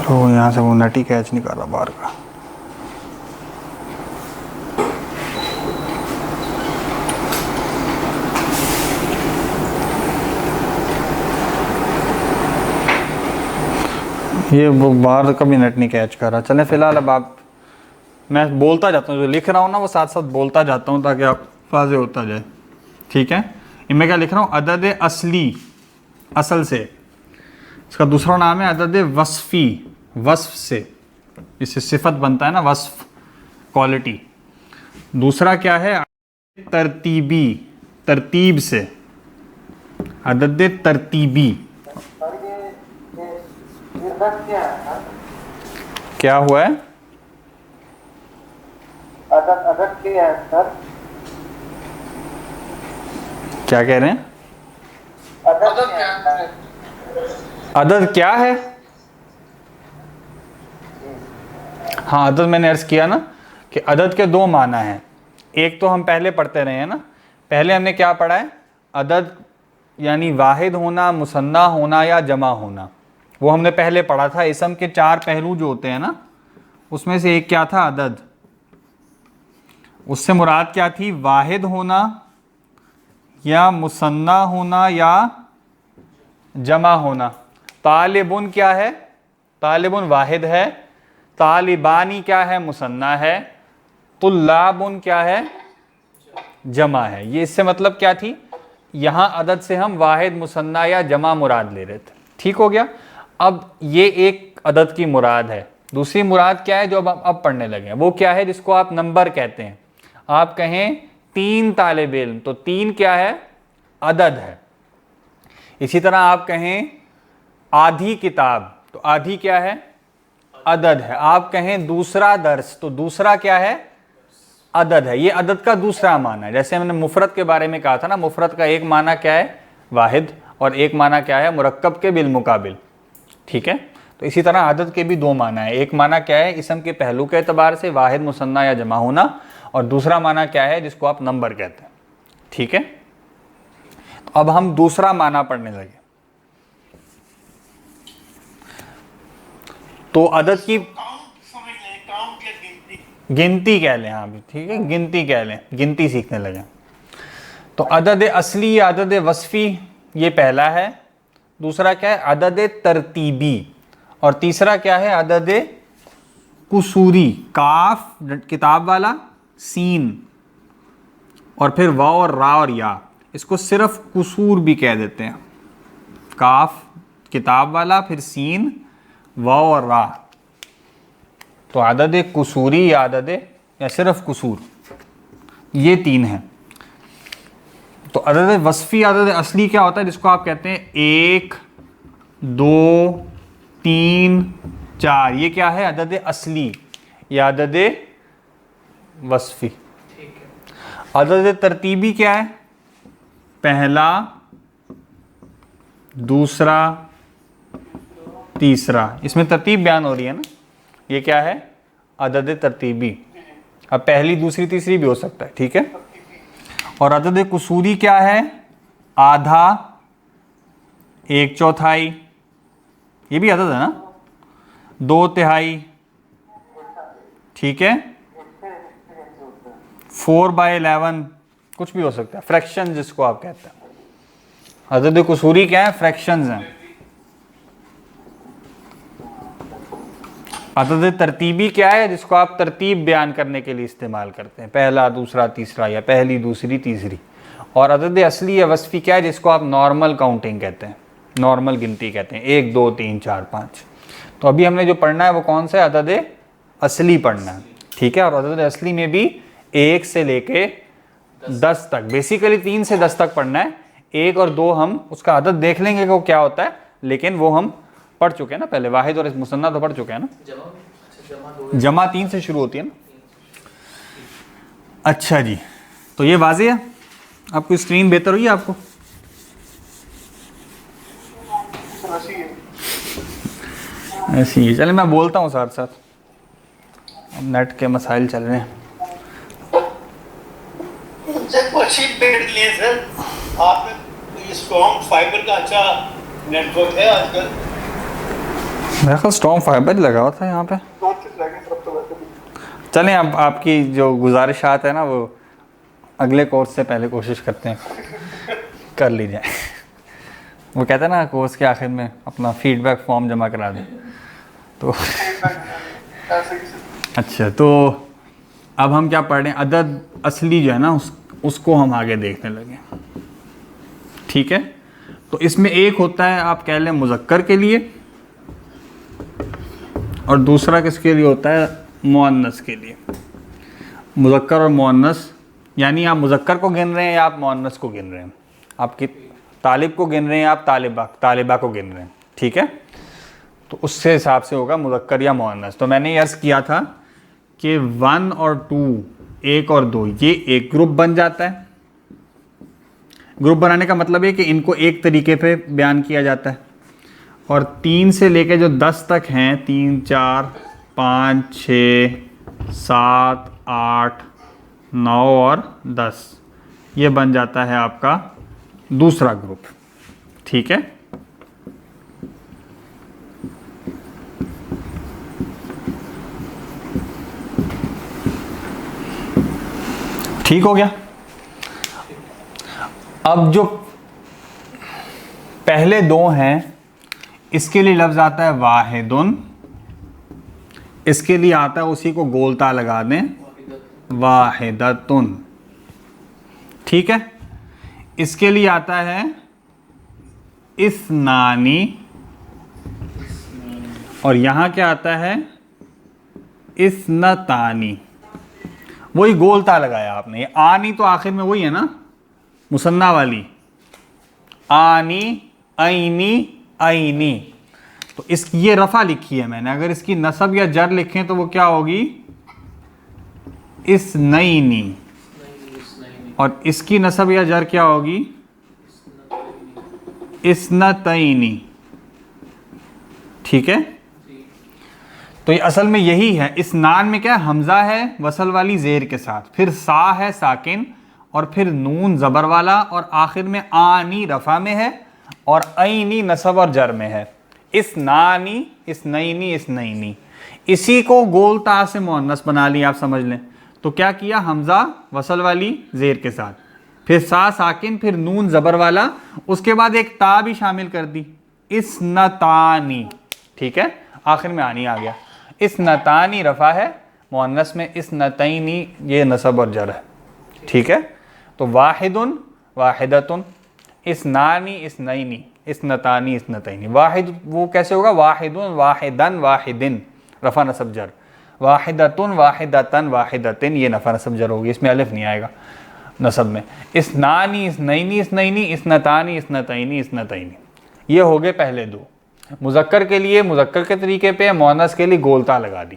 تو یہاں سے وہ نٹی کیچ نہیں کر رہا باہر کا. یہ وہ باہر کا بھی نیٹ نہیں کیچ کر رہا. چلیں فی الحال اب آپ، میں بولتا جاتا ہوں جو لکھ رہا ہوں نا وہ ساتھ ساتھ بولتا جاتا ہوں تاکہ آپ واضح ہوتا جائے. ٹھیک ہے. میں کیا لکھ رہا ہوں؟ عدد اصلی، اصل سے. اس کا دوسرا نام ہے عدد وصفی، وصف سے، اس سے صفت بنتا ہے نا، وصف کوالٹی. دوسرا کیا ہے؟ ترتیبی، ترتیب سے، عدد ترتیبی. کیا ہوا ہے؟ عدد کیا ہے سر؟ کیا کہہ رہے ہیں؟ عدد کیا ہے؟ عدد کیا ہے؟ ہاں عدد میں نے عرض کیا نا کہ عدد کے 2 معنی ہیں. ایک تو ہم پہلے پڑھتے رہے ہیں نا، پہلے ہم نے کیا پڑھا ہے؟ عدد یعنی واحد ہونا، مثنیٰ ہونا یا جمع ہونا. وہ ہم نے پہلے پڑھا تھا. اسم کے 4 پہلو جو ہوتے ہیں نا، اس میں سے ایک کیا تھا؟ عدد. اس سے مراد کیا تھی؟ واحد ہونا یا مثنیٰ ہونا یا جمع ہونا. طالبن کیا ہے؟ طالبن واحد ہے, طالبانی کیا ہے, مثنیٰ ہے, طلابن کیا ہے, جمع ہے. یہ اس سے مطلب کیا تھی, یہاں عدد سے ہم واحد, مثنیٰ یا جمع مراد لے رہے تھے. ٹھیک ہو گیا. اب یہ ایک عدد کی مراد ہے. دوسری مراد کیا ہے جو اب پڑھنے لگے ہیں, وہ کیا ہے جس کو آپ نمبر کہتے ہیں. آپ کہیں 3 طالب علم, تو 3 کیا ہے, عدد ہے. اسی طرح آپ کہیں آدھی کتاب, تو آدھی کیا ہے, عدد ہے. آپ کہیں دوسرا درس, تو دوسرا کیا ہے, عدد ہے. یہ عدد کا دوسرا معنی ہے. جیسے ہم نے مفرد کے بارے میں کہا تھا نا, مفرد کا ایک معنی کیا ہے, واحد, اور ایک معنی کیا ہے, مرکب کے بالمقابل. ٹھیک ہے. تو اسی طرح عدد کے بھی 2 معنی ہیں. ایک معنی کیا ہے, اسم کے پہلو کے اعتبار سے واحد, مثنیٰ یا جمع ہونا, اور دوسرا معنی کیا ہے جس کو آپ نمبر کہتے ہیں. ٹھیک ہے. تو اب ہم دوسرا معنی پڑھنے لگے. تو عدد کی سمجھ لیں, کاؤنٹ یا گنتی. گنتی کہہ لیں. ہاں ٹھیک ہے, گنتی کہہ لیں, گنتی سیکھنے لگے. تو عدد اصلی یا عدد وصفی, یہ پہلا ہے. دوسرا کیا ہے, عدد ترتیبی. اور تیسرا کیا ہے, عدد قصوری. کاف کتاب والا, سین, اور پھر واو اور را اور یا. اس کو صرف قصور بھی کہہ دیتے ہیں. کاف کتاب والا, پھر سین, واو اور را. تو عدد قصوری یا عدد یا صرف قصور, یہ 3 ہیں. تو عدد وصفی, عدد اصلی کیا ہوتا ہے جس کو آپ کہتے ہیں 1, 2, 3, 4. یہ کیا ہے, عدد اصلی یا عدد وصفی. عدد ترتیبی کیا ہے, پہلا, دوسرا, تیسرا. اس میں ترتیب بیان ہو رہی ہے نا. یہ کیا ہے, عدد ترتیبی. اب پہلی, دوسری, تیسری بھی ہو سکتا ہے. ٹھیک ہے. اور عدد قصوری کیا ہے, آدھا, 1/4, یہ بھی عدد ہے نا, 2/3. ٹھیک ہے. 4/11, کچھ بھی ہو سکتا ہے. فریکشن جس کو آپ کہتے ہیں. عدد قصوری کیا ہے, فریکشنز ہیں. عدد ترتیبی کیا ہے جس کو آپ ترتیب بیان کرنے کے لیے استعمال کرتے ہیں, پہلا, دوسرا, تیسرا, یا پہلی, دوسری, تیسری. اور عدد اصلی یا وصفی کیا ہے جس کو آپ نارمل کاؤنٹنگ کہتے ہیں, نارمل گنتی کہتے ہیں, 1, 2, 3, 4, 5. تو ابھی ہم نے جو پڑھنا ہے وہ کون سا ہے, عدد اصلی پڑھنا ہے. ٹھیک ہے. اور عدد اصلی میں بھی 1 سے لے کے 10 تک, بیسیکلی 3 سے 10 تک پڑھنا ہے. 1 اور 2 ہم اس کا عدد دیکھ لیں گے کہ وہ کیا ہوتا ہے, لیکن وہ ہم پڑھ چکے ہیں نا پہلے. واحد اور مثنیٰ تو پڑھ چکے ہیں نا. جمع 3 سے شروع ہوتی ہے نا. اچھا جی, تو یہ واضح ہے. آپ کو اسکرین بہتر ہوئی ہے آپ کو؟ ایسی ہے. چلیں میں بولتا ہوں ساتھ ساتھ, اب نیٹ کے مسائل چل رہے ہیں. اچھی بیٹ لیے سر آپ نے. یہ اسٹرانگ فائبر کا اچھا نیٹ ورک ہے آج کل. میرا خیال اسٹرانگ فائبر لگا ہوا تھا یہاں پہ. چلیں اب آپ کی جو گزارشات ہیں نا وہ اگلے کورس سے پہلے کوشش کرتے ہیں کر لی جائے. وہ کہتے ہیں نا کورس کے آخر میں اپنا فیڈ بیک فارم جمع کرا دیں. تو اچھا, تو اب ہم کیا پڑھ رہے ہیں, عدد اصلی جو ہے نا اس کو ہم آگے دیکھنے لگے. ٹھیک ہے. تو اس میں ایک ہوتا ہے آپ کہہ لیں مذکر کے لیے, اور دوسرا کس کے لیے ہوتا ہے, مؤنث کے لیے. مذکر اور مؤنث, یعنی آپ مذکر کو گن رہے ہیں یا آپ مؤنث کو گن رہے ہیں, آپ کی طالب کو گن رہے ہیں یا آپ طالبہ کو گن رہے ہیں. ٹھیک ہے. تو اس سے حساب سے ہوگا مذکر یا مؤنث. تو میں نے یہ عرض کیا تھا کہ 1 اور 2, 1 اور 2, یہ ایک گروپ بن جاتا ہے. گروپ بنانے کا مطلب ہے کہ ان کو ایک طریقے پہ بیان کیا جاتا ہے. اور 3 سے لے کے جو 10 تک ہیں, 3, 4, 5, 6, 7, 8, 9 اور 10, یہ بن جاتا ہے آپ کا دوسرا گروپ. ٹھیک ہے. ٹھیک ہو گیا. اب جو پہلے 2 ہیں اس کے لیے لفظ آتا ہے واحدن اس کے لیے آتا ہے اسی کو گولتا لگا دیں واحدتن. ٹھیک ہے. اس کے لیے آتا ہے اثنانی, اور یہاں کیا آتا ہے اثنتانی. وہی گولتا لگایا آپ نے. یہ آنی تو آخر میں وہی ہے نا مثنیٰ والی, آنی اینی اینی. تو اس کی یہ رفع لکھی ہے میں نے, اگر اس کی نصب یا جر لکھیں تو وہ کیا ہوگی اثنینی, اور اس کی نصب یا جر کیا ہوگی اثنتینی. ٹھیک ہے. تو یہ اصل میں یہی ہے. اثنان میں کیا حمزہ ہے وصل والی زیر کے ساتھ, پھر سا ہے ساکن, اور پھر نون زبر والا, اور آخر میں آنی رفع میں ہے, اور اینی نصب اور جر میں ہے. اثنانی اثنینی اثنینی. اسی کو گول تا سے مؤنث بنا لی آپ سمجھ لیں. تو کیا کیا, حمزہ وصل والی زیر کے ساتھ, پھر سا ساکن, پھر نون زبر والا, اس کے بعد ایک تا بھی شامل کر دی اثنتانی. ٹھیک ہے. آخر میں آنی آ گیا. اثنتانی رفع ہے مؤنث میں, اثنتینی یہ نصب اور جر ہے. ٹھیک ہے. تو واحدن واحدتن, اثنانی اثنینی, اثنتانی اثنتینی. واحد وہ کیسے ہوگا, واحدن واحدن واحدن رفع نصب جر, واحدتن واحدتن واحدتن یہ نفع نصب جر ہوگی, اس میں الف نہیں آئے گا نصب میں. اثنانی اثنینی اثنینی, اثنتانی اثنتینی اثنتینی. یہ ہو گئے پہلے دو. مذکر کے لیے مذکر کے طریقے پہ, مؤنث کے لیے گولتا لگا دی.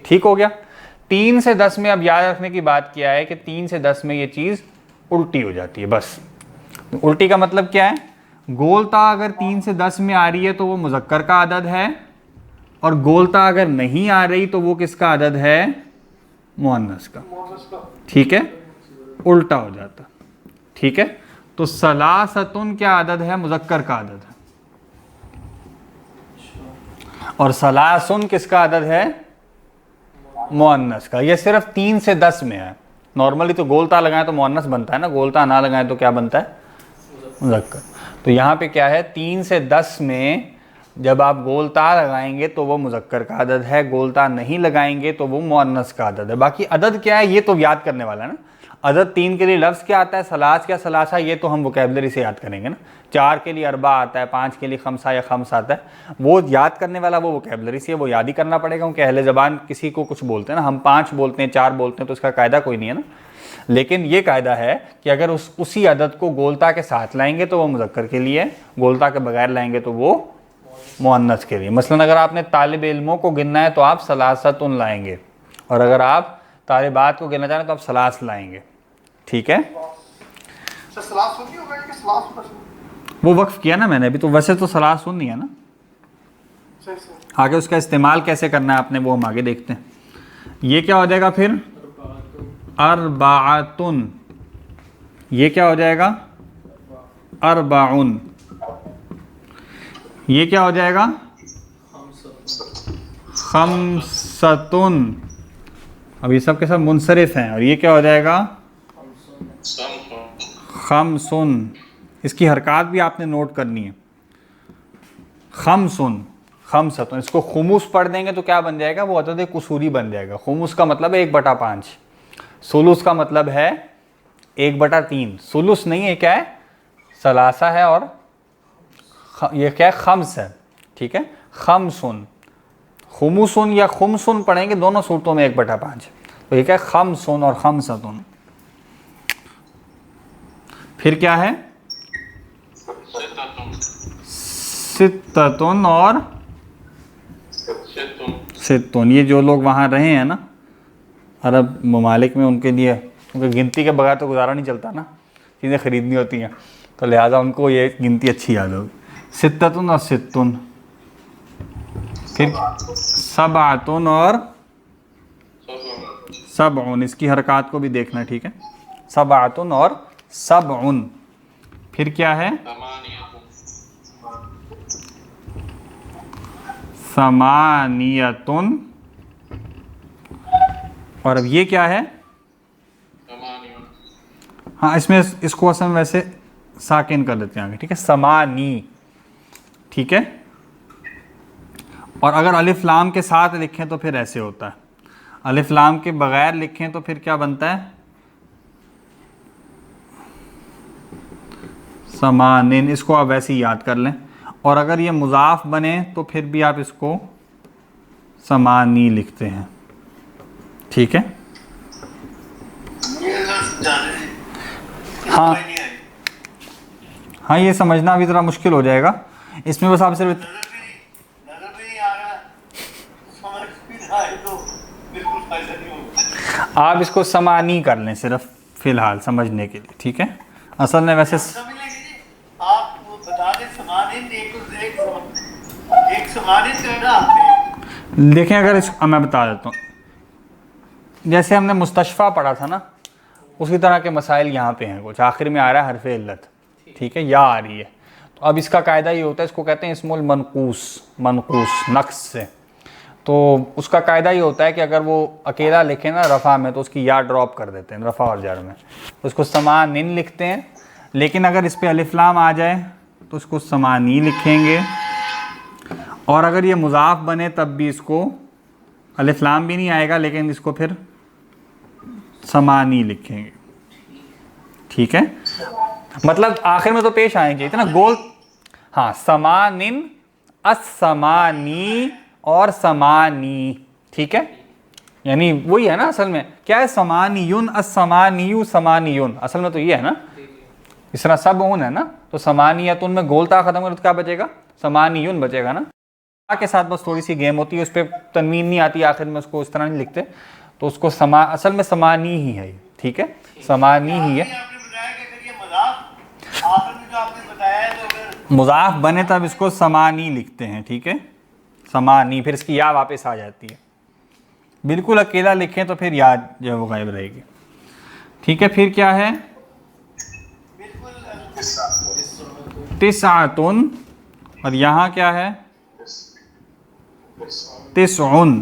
ٹھیک ہو گیا. 3 سے 10 میں اب یاد رکھنے کی بات کیا ہے کہ 3 سے 10 میں یہ چیز الٹی ہو جاتی ہے. بس الٹی کا مطلب کیا ہے, گولتا اگر 3 سے 10 میں آ رہی ہے تو وہ مذکر کا عدد ہے, اور گولتا اگر نہیں آ رہی تو وہ کس کا عدد ہے, مؤنث کا. ٹھیک ہے. الٹا ہو جاتا. ٹھیک ہے. تو ثلاثتن کیا عدد ہے, مذکر کا عدد ہے, اور ثلاثن کس کا عدد ہے, مؤنث کا. یہ صرف 3 سے 10 میں ہے. نارملی تو گولتا لگائیں تو مؤنث بنتا ہے نا, گولتا نہ لگائیں تو کیا بنتا ہے, مذکر. تو یہاں پہ کیا ہے, 3 سے 10 میں جب آپ گولتا لگائیں گے تو وہ مذکر کا عدد ہے, گولتا نہیں لگائیں گے تو وہ مؤنث کا عدد ہے. باقی عدد کیا ہے یہ تو یاد کرنے والا ہے نا. عدد 3 کے لیے لفظ کیا آتا ہے, ثلاث کیا ثلاثہ, یہ تو ہم وکیبلری سے یاد کریں گے نا. 4 کے لیے اربع آتا ہے, 5 کے لیے خمسہ یا خمس آتا ہے, وہ یاد کرنے والا وہ وکیبلری سے, وہ یاد ہی کرنا پڑے گا. کیونکہ اہل زبان کسی کو کچھ بولتے ہیں نا, ہم 5 بولتے ہیں 4 بولتے ہیں تو اس کا قاعدہ کوئی نہیں ہے نا. لیکن یہ قاعدہ ہے کہ اگر اسی عدد کو گولتا کے ساتھ لائیں گے تو وہ مذکر کے لیے, گولتا کے بغیر لائیں گے تو وہ مؤنث کے لیے. مثلا اگر آپ نے طالب علموں کو گننا ہے تو آپ ثلاثتن لائیں گے, اور اگر آپ طالبات کو گننا چاہیں تو آپ ثلاث لائیں گے. ٹھیک ہے. وہ وقف کیا نا میں نے ابھی, تو ویسے تو ثلاثن نہیں ہے نا. آگے اس کا استعمال کیسے کرنا ہے آپ نے وہ ہم آگے دیکھتے ہیں. یہ کیا ہو جائے گا پھر, اربعتن. یہ کیا ہو جائے گا, اربعن. یہ کیا ہو جائے گا, خمستن. اب یہ سب کے سب منصرف ہیں, اور یہ کیا ہو جائے گا, خمسن. اس کی حرکات بھی آپ نے نوٹ کرنی ہے. خمسن خمستن. اس کو خمس پڑھ دیں گے تو کیا بن جائے گا, وہ عدد قصوری بن جائے گا. خمس کا مطلب ہے 1/5, سلس کا مطلب ہے 1/3. سلس نہیں ہے, کیا ہے, ثلاثہ ہے, اور یہ کیا ہے, خمس ہے. ٹھیک ہے. خمسن, خمسن یا خمسن پڑھیں گے, دونوں صورتوں میں 1/5. تو یہ کیا ہے, خمسن اور خمستن. پھر کیا ہے, ستتن اور ستن. یہ جو لوگ وہاں رہے ہیں نا عرب ممالک میں, ان کے لیے, کیونکہ گنتی کے بغیر تو گزارا نہیں چلتا نا, چیزیں خریدنی ہوتی ہیں, تو لہٰذا ان کو یہ گنتی اچھی یاد ہوگی. ستتن اور ستن. پھر سبعتن اور سبعن. اس کی حرکات کو بھی دیکھنا. ٹھیک ہے. سبعتن اور سبعن. پھر کیا ہے, ثمانیتن. اور اب یہ کیا ہے, ہاں اس میں اس کو اصل میں ویسے ساکن کر دیتے ہیں آگے. ٹھیک ہے. سمانی. ٹھیک ہے. اور اگر الف لام کے ساتھ لکھیں تو پھر ایسے ہوتا ہے، الف لام کے بغیر لکھیں تو پھر کیا بنتا ہے؟ سمانن، اس کو آپ ویسے ہی یاد کر لیں. اور اگر یہ مضاف بنے تو پھر بھی آپ اس کو سمانی لکھتے ہیں. ٹھیک ہے؟ ہاں ہاں، یہ سمجھنا ابھی ذرا مشکل ہو جائے گا. اس میں بس آپ صرف نظر بھی نہیں آ رہا، سمجھ بھی رہا ہے تو بالکل فائدہ نہیں ہوگا. آپ اس کو سمانی کر لیں صرف فی الحال سمجھنے کے لیے. ٹھیک ہے؟ اصل میں ویسے سمجھ لیں گے جی، آپ وہ بتا دیں سمانند ایک سمانند کرنا آپ نے. دیکھیں، اگر اس میں بتا دیتا ہوں، جیسے ہم نے مستشفیٰ پڑھا تھا نا، اسی طرح کے مسائل یہاں پہ ہیں. کچھ آخر میں آ رہا ہے حرف علت، ٹھیک ہے، یا آ رہی ہے. تو اب اس کا قاعدہ یہ ہوتا ہے، اس کو کہتے ہیں اسم المنقوص، منقوص نقص سے. تو اس کا قاعدہ یہ ہوتا ہے کہ اگر وہ اکیلا لکھیں نا رفع میں تو اس کی یا ڈراپ کر دیتے ہیں رفع اور جر میں، اس کو سمانن لکھتے ہیں. لیکن اگر اس پہ الف لام آ جائے تو اس کو سمانی لکھیں گے. اور اگر یہ مضاف بنے تب بھی اس کو الف لام بھی نہیں آئے گا، لیکن اس کو پھر سمانی لکھیں گے. ٹھیک ہے؟ مطلب آخر میں تو پیش آئیں گے نا گول. ہاں، سمانن، السمانی اور سمانی. ٹھیک ہے؟ یعنی وہی ہے نا. اصل میں کیا ہے؟ سمانیون، السمانیو سمانیون. اصل میں تو یہ ہے نا، اس طرح سب اون ہے نا. تو سمانیتن میں گولتا ختم کرو تو کیا بچے گا؟ سمانیون بچے گا نا. کے ساتھ بس تھوڑی سی گیم ہوتی ہے، اس پہ تنوین نہیں آتی آخر میں، اس کو اس طرح نہیں لکھتے. تو اس کو اصل میں سمانی ہی ہے. ٹھیک ہے؟ سمانی ہی ہے. آپ نے بتایا کہ اگر یہ مضاف آخر میں جو آپ نے بتایا ہے تو اگر مضاف بنے تب اس کو سمانی لکھتے ہیں. ٹھیک ہے؟ سمانی، پھر اس کی یا واپس آ جاتی ہے. بالکل اکیلا لکھیں تو پھر یا جو ہے وہ غائب رہے گی. ٹھیک ہے؟ پھر کیا ہے؟ تسعتن، اور یہاں کیا ہے؟ تسعن.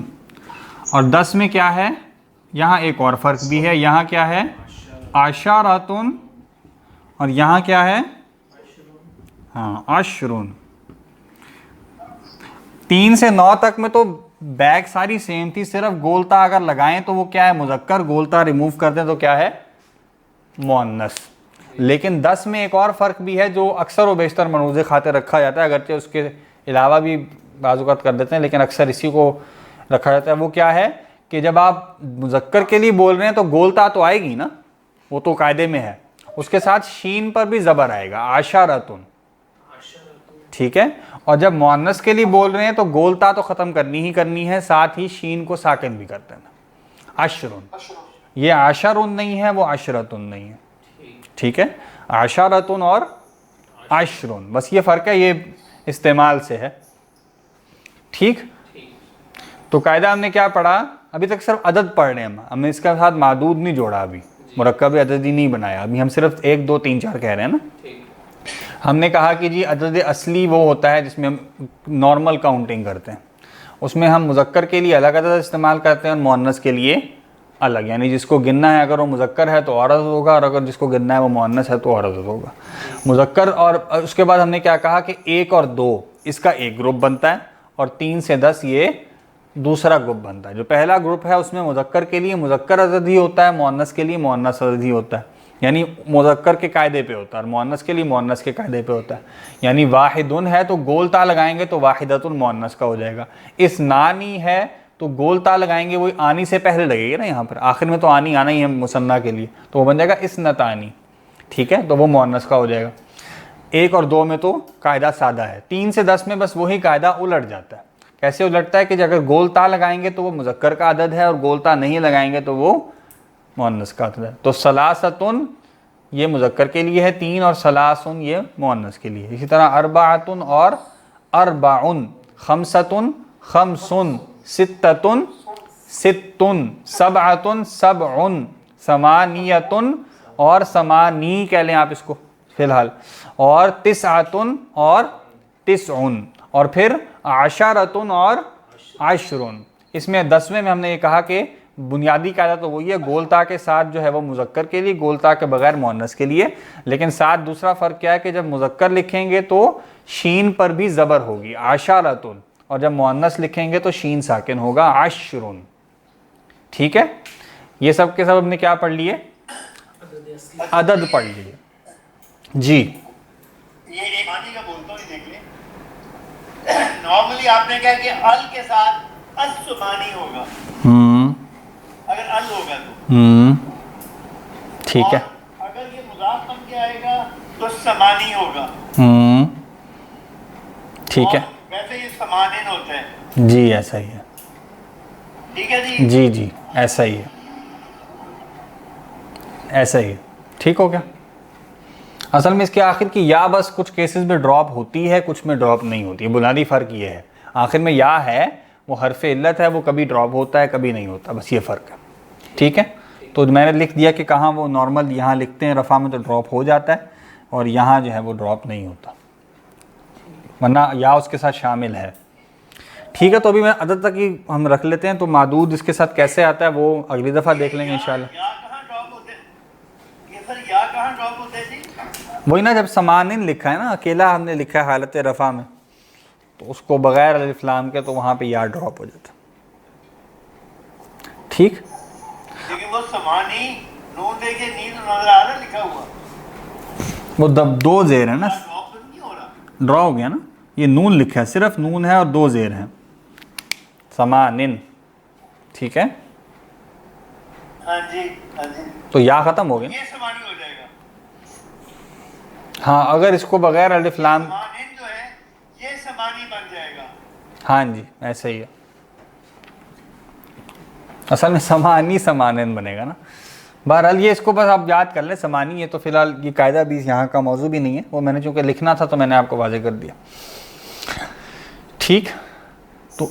اور 10 میں کیا ہے؟ یہاں ایک اور فرق بھی ہے. یہاں کیا ہے؟ عشرتن. اور یہاں کیا ہے؟ ہاں، عشرن. 3 سے 9 تک میں تو بیک ساری سیم تھی، صرف گولتا اگر لگائیں تو وہ کیا ہے؟ مذکر. گولتا ریموو کر دیں تو کیا ہے؟ مؤنث. لیکن 10 میں ایک اور فرق بھی ہے جو اکثر و بیشتر منوز خاطر رکھا جاتا ہے، اگرچہ اس کے علاوہ بھی بعض اوقات کر دیتے ہیں، لیکن اکثر اسی کو رکھا جاتا ہے. وہ کیا ہے کہ جب آپ مذکر کے لیے بول رہے ہیں تو گولتا تو آئے گی نا، وہ تو قاعدے میں ہے. اس کے ساتھ شین پر بھی زبر آئے گا، عشرتن. ٹھیک ہے؟ اور جب مؤنث کے لیے بول رہے ہیں تو گولتا تو ختم کرنی ہی کرنی ہے، ساتھ ہی شین کو ساکن بھی کرتے ہیں. عشرن، یہ عشرن نہیں ہے، وہ عشرتن نہیں ہے. ٹھیک ہے؟ عشرتن اور عشرن، بس یہ فرق ہے، یہ استعمال سے ہے. ٹھیک؟ تو قاعدہ ہم نے کیا پڑھا؟ ابھی تک صرف عدد پڑھ رہے ہیں ہم نے اس کے ساتھ معدود نہیں جوڑا، ابھی مرکب عددی نہیں بنایا. ابھی ہم صرف 1 2 3 4 کہہ رہے ہیں نا. ہم نے کہا کہ جی عدد اصلی وہ ہوتا ہے جس میں ہم نارمل کاؤنٹنگ کرتے ہیں، اس میں ہم مذکر کے لیے الگ عدد استعمال کرتے ہیں اور مؤنث کے لیے الگ. یعنی جس کو گننا ہے اگر وہ مذکر ہے تو اور عدد ہوگا، اور اگر جس کو گننا ہے وہ مؤنث ہے تو اور عدد ہوگا. مذکر. اور اس کے بعد ہم نے کیا کہا کہ 1 اور 2 اس کا ایک گروپ بنتا ہے، اور 3 سے 10 یہ دوسرا گروپ بنتا ہے. جو پہلا گروپ ہے اس میں مذکر کے لیے مذکر عدد ہی ہوتا ہے، مؤنث کے لیے مؤنث عدد ہی ہوتا ہے. یعنی مذکر کے قاعدے پہ ہوتا ہے اور مؤنث کے لیے مؤنث کے قاعدے پہ ہوتا ہے. یعنی واحدن ہے تو گول تا لگائیں گے تو واحدتن مؤنث کا ہو جائے گا. اثنانی ہے تو گول تا لگائیں گے، وہی آنی سے پہلے لگے گی نا، یہاں پر آخر میں تو آنی آنا ہی ہے مثنیٰ کے لیے، تو وہ بن جائے گا اثنتانی. ٹھیک ہے؟ تو وہ مؤنث کا ہو جائے گا. 1 اور 2 میں تو قاعدہ سادہ ہے. 3 سے 10 میں بس وہی قاعدہ الٹ جاتا ہے. کیسے الٹتا ہے کہ اگر گول تا لگائیں گے تو وہ مذکر کا عدد ہے، اور گول تا نہیں لگائیں گے تو وہ مؤنث کا عدد ہے. تو ثلاثتن یہ مذکر کے لیے ہے 3، اور ثلاثن یہ مؤنث کے لیے. اسی طرح اربعتن اور اربعن، خمستن خمسن، ستتن ستن، سبعتن سبعن، ثمانیتن اور ثمانی کہہ لیں آپ اس کو فی الحال، اور تسعتن اور تسعن، اور پھر عشرتن اور عشرن. اس میں 10ویں میں ہم نے یہ کہا کہ بنیادی قاعدہ تو وہی ہے، گولتا کے ساتھ جو ہے وہ مذکر کے لیے، گولتا کے بغیر مؤنث کے لیے. لیکن ساتھ دوسرا فرق کیا ہے کہ جب مذکر لکھیں گے تو شین پر بھی زبر ہوگی، عشرتن. اور جب مؤنث لکھیں گے تو شین ساکن ہوگا عشرن. ٹھیک ہے, یہ سب کے سب ہم نے کیا پڑھ لیے؟ عدد پڑھ لیے. جی یہ ایک معنی کا بولتا ہوں, یہ دیکھ لیں. نارملی آپ نے کہا کہ ال کے ساتھ السمانی ہوگا, اگر ال ہوگا تو. ٹھیک ہے. اگر یہ مضاف بن کے آئے گا تو سمانی ہوگا. ٹھیک ہے. ویسے یہ سمانین ہوتا ہے. جی ایسا ہی ہے. ٹھیک ہے جی. جی جی ایسا ہی ہے, ایسا ہی ہے. ٹھیک ہو گیا. اصل میں اس کے آخر کی یا بس کچھ کیسز میں ڈراپ ہوتی ہے, کچھ میں ڈراپ نہیں ہوتی. بنیادی فرق یہ ہے, آخر میں یا ہے وہ حرف علت ہے, وہ کبھی ڈراپ ہوتا ہے کبھی نہیں ہوتا, بس یہ فرق ہے. ٹھیک ہے, تو میں نے لکھ دیا کہ کہاں وہ نارمل یہاں لکھتے ہیں رفع میں تو ڈراپ ہو جاتا ہے, اور یہاں جو ہے وہ ڈراپ نہیں ہوتا, ورنہ یا اس کے ساتھ شامل ہے. ٹھیک ہے, تو ابھی میں عدد تک ہی ہم رکھ لیتے ہیں. تو معدود اس کے ساتھ کیسے آتا ہے وہ اگلی دفعہ دیکھ لیں گے انشاءاللہ. یا کہاں ڈراپ ہوتے ہیں؟ یہ سر یا کہاں ڈراپ ہوتے ہیں جی؟ وہی نا, جب سمانن لکھا ہے نا, اکیلا ہم نے لکھا ہے حالت رفع میں, تو اس کو بغیر الف لام کے تو وہاں پہ یا ڈراپ ہو جاتا. ٹھیک, لیکن وہ سمانی نون دے کے نیل نظر آ رہا ہے لکھا ہوا, وہ دو زیر ہے نا, ڈراپ تو نہیں ہو رہا. ڈرا ہو گیا نا. یہ نون لکھا ہے, صرف نون ہے اور دو زیر ہیں, سمانن. ٹھیک ہے, ہاں جی ہاں جی. تو یا ختم ہو گیا. یہ سمانی ہو جائے گا. ہاں اگر اس کو بغیر الف لام, سمانین جو ہے یہ سمانی بن جائے گا. ہاں جی ایسا ہی ہے. اصل میں سمانی سمانن بنے گا نا. بہرحال یہ اس کو بس آپ یاد کر لیں, سمانی ہے. تو فی الحال یہ قاعدہ بھی یہاں کا موضوع بھی نہیں ہے, وہ میں نے چونکہ لکھنا تھا تو میں نے آپ کو واضح کر دیا. ٹھیک, تو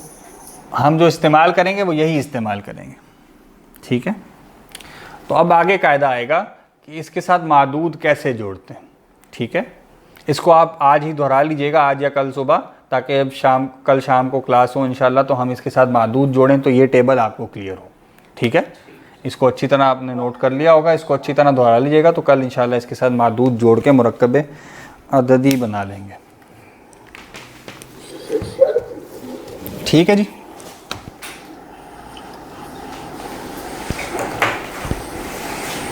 ہم جو استعمال کریں گے وہ یہی استعمال کریں گے. ٹھیک ہے, تو اب آگے قاعدہ آئے گا کہ اس کے ساتھ معدود کیسے جوڑتے ہیں. ٹھیک ہے, اس کو آپ آج ہی دہرا لیجئے گا, آج یا کل صبح, تاکہ اب کل شام کو کلاس ہو انشاءاللہ تو ہم اس کے ساتھ معدود جوڑیں تو یہ ٹیبل آپ کو کلیئر ہو. ٹھیک ہے, اس کو اچھی طرح آپ نے نوٹ کر لیا ہوگا, اس کو اچھی طرح دہرا لیجئے گا, تو کل انشاءاللہ اس کے ساتھ معدود جوڑ کے مرکب عددی بنا لیں گے. ٹھیک ہے جی.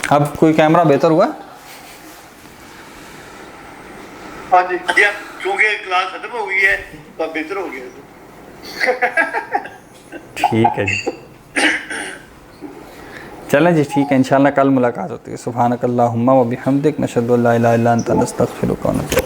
اب کوئی کیمرہ بہتر ہوا؟ ہاں جی کیونکہ کلاس ختم ہو گئی ہے تو اب بہتر ہو گیا. ٹھیک ہے جی, چلیں جی ٹھیک ہے, انشاءاللہ کل ملاقات ہوتی ہے. سبحانک اللہم و بحمدک نشہد ان لا الہ الا انت نستغفرک و نتوب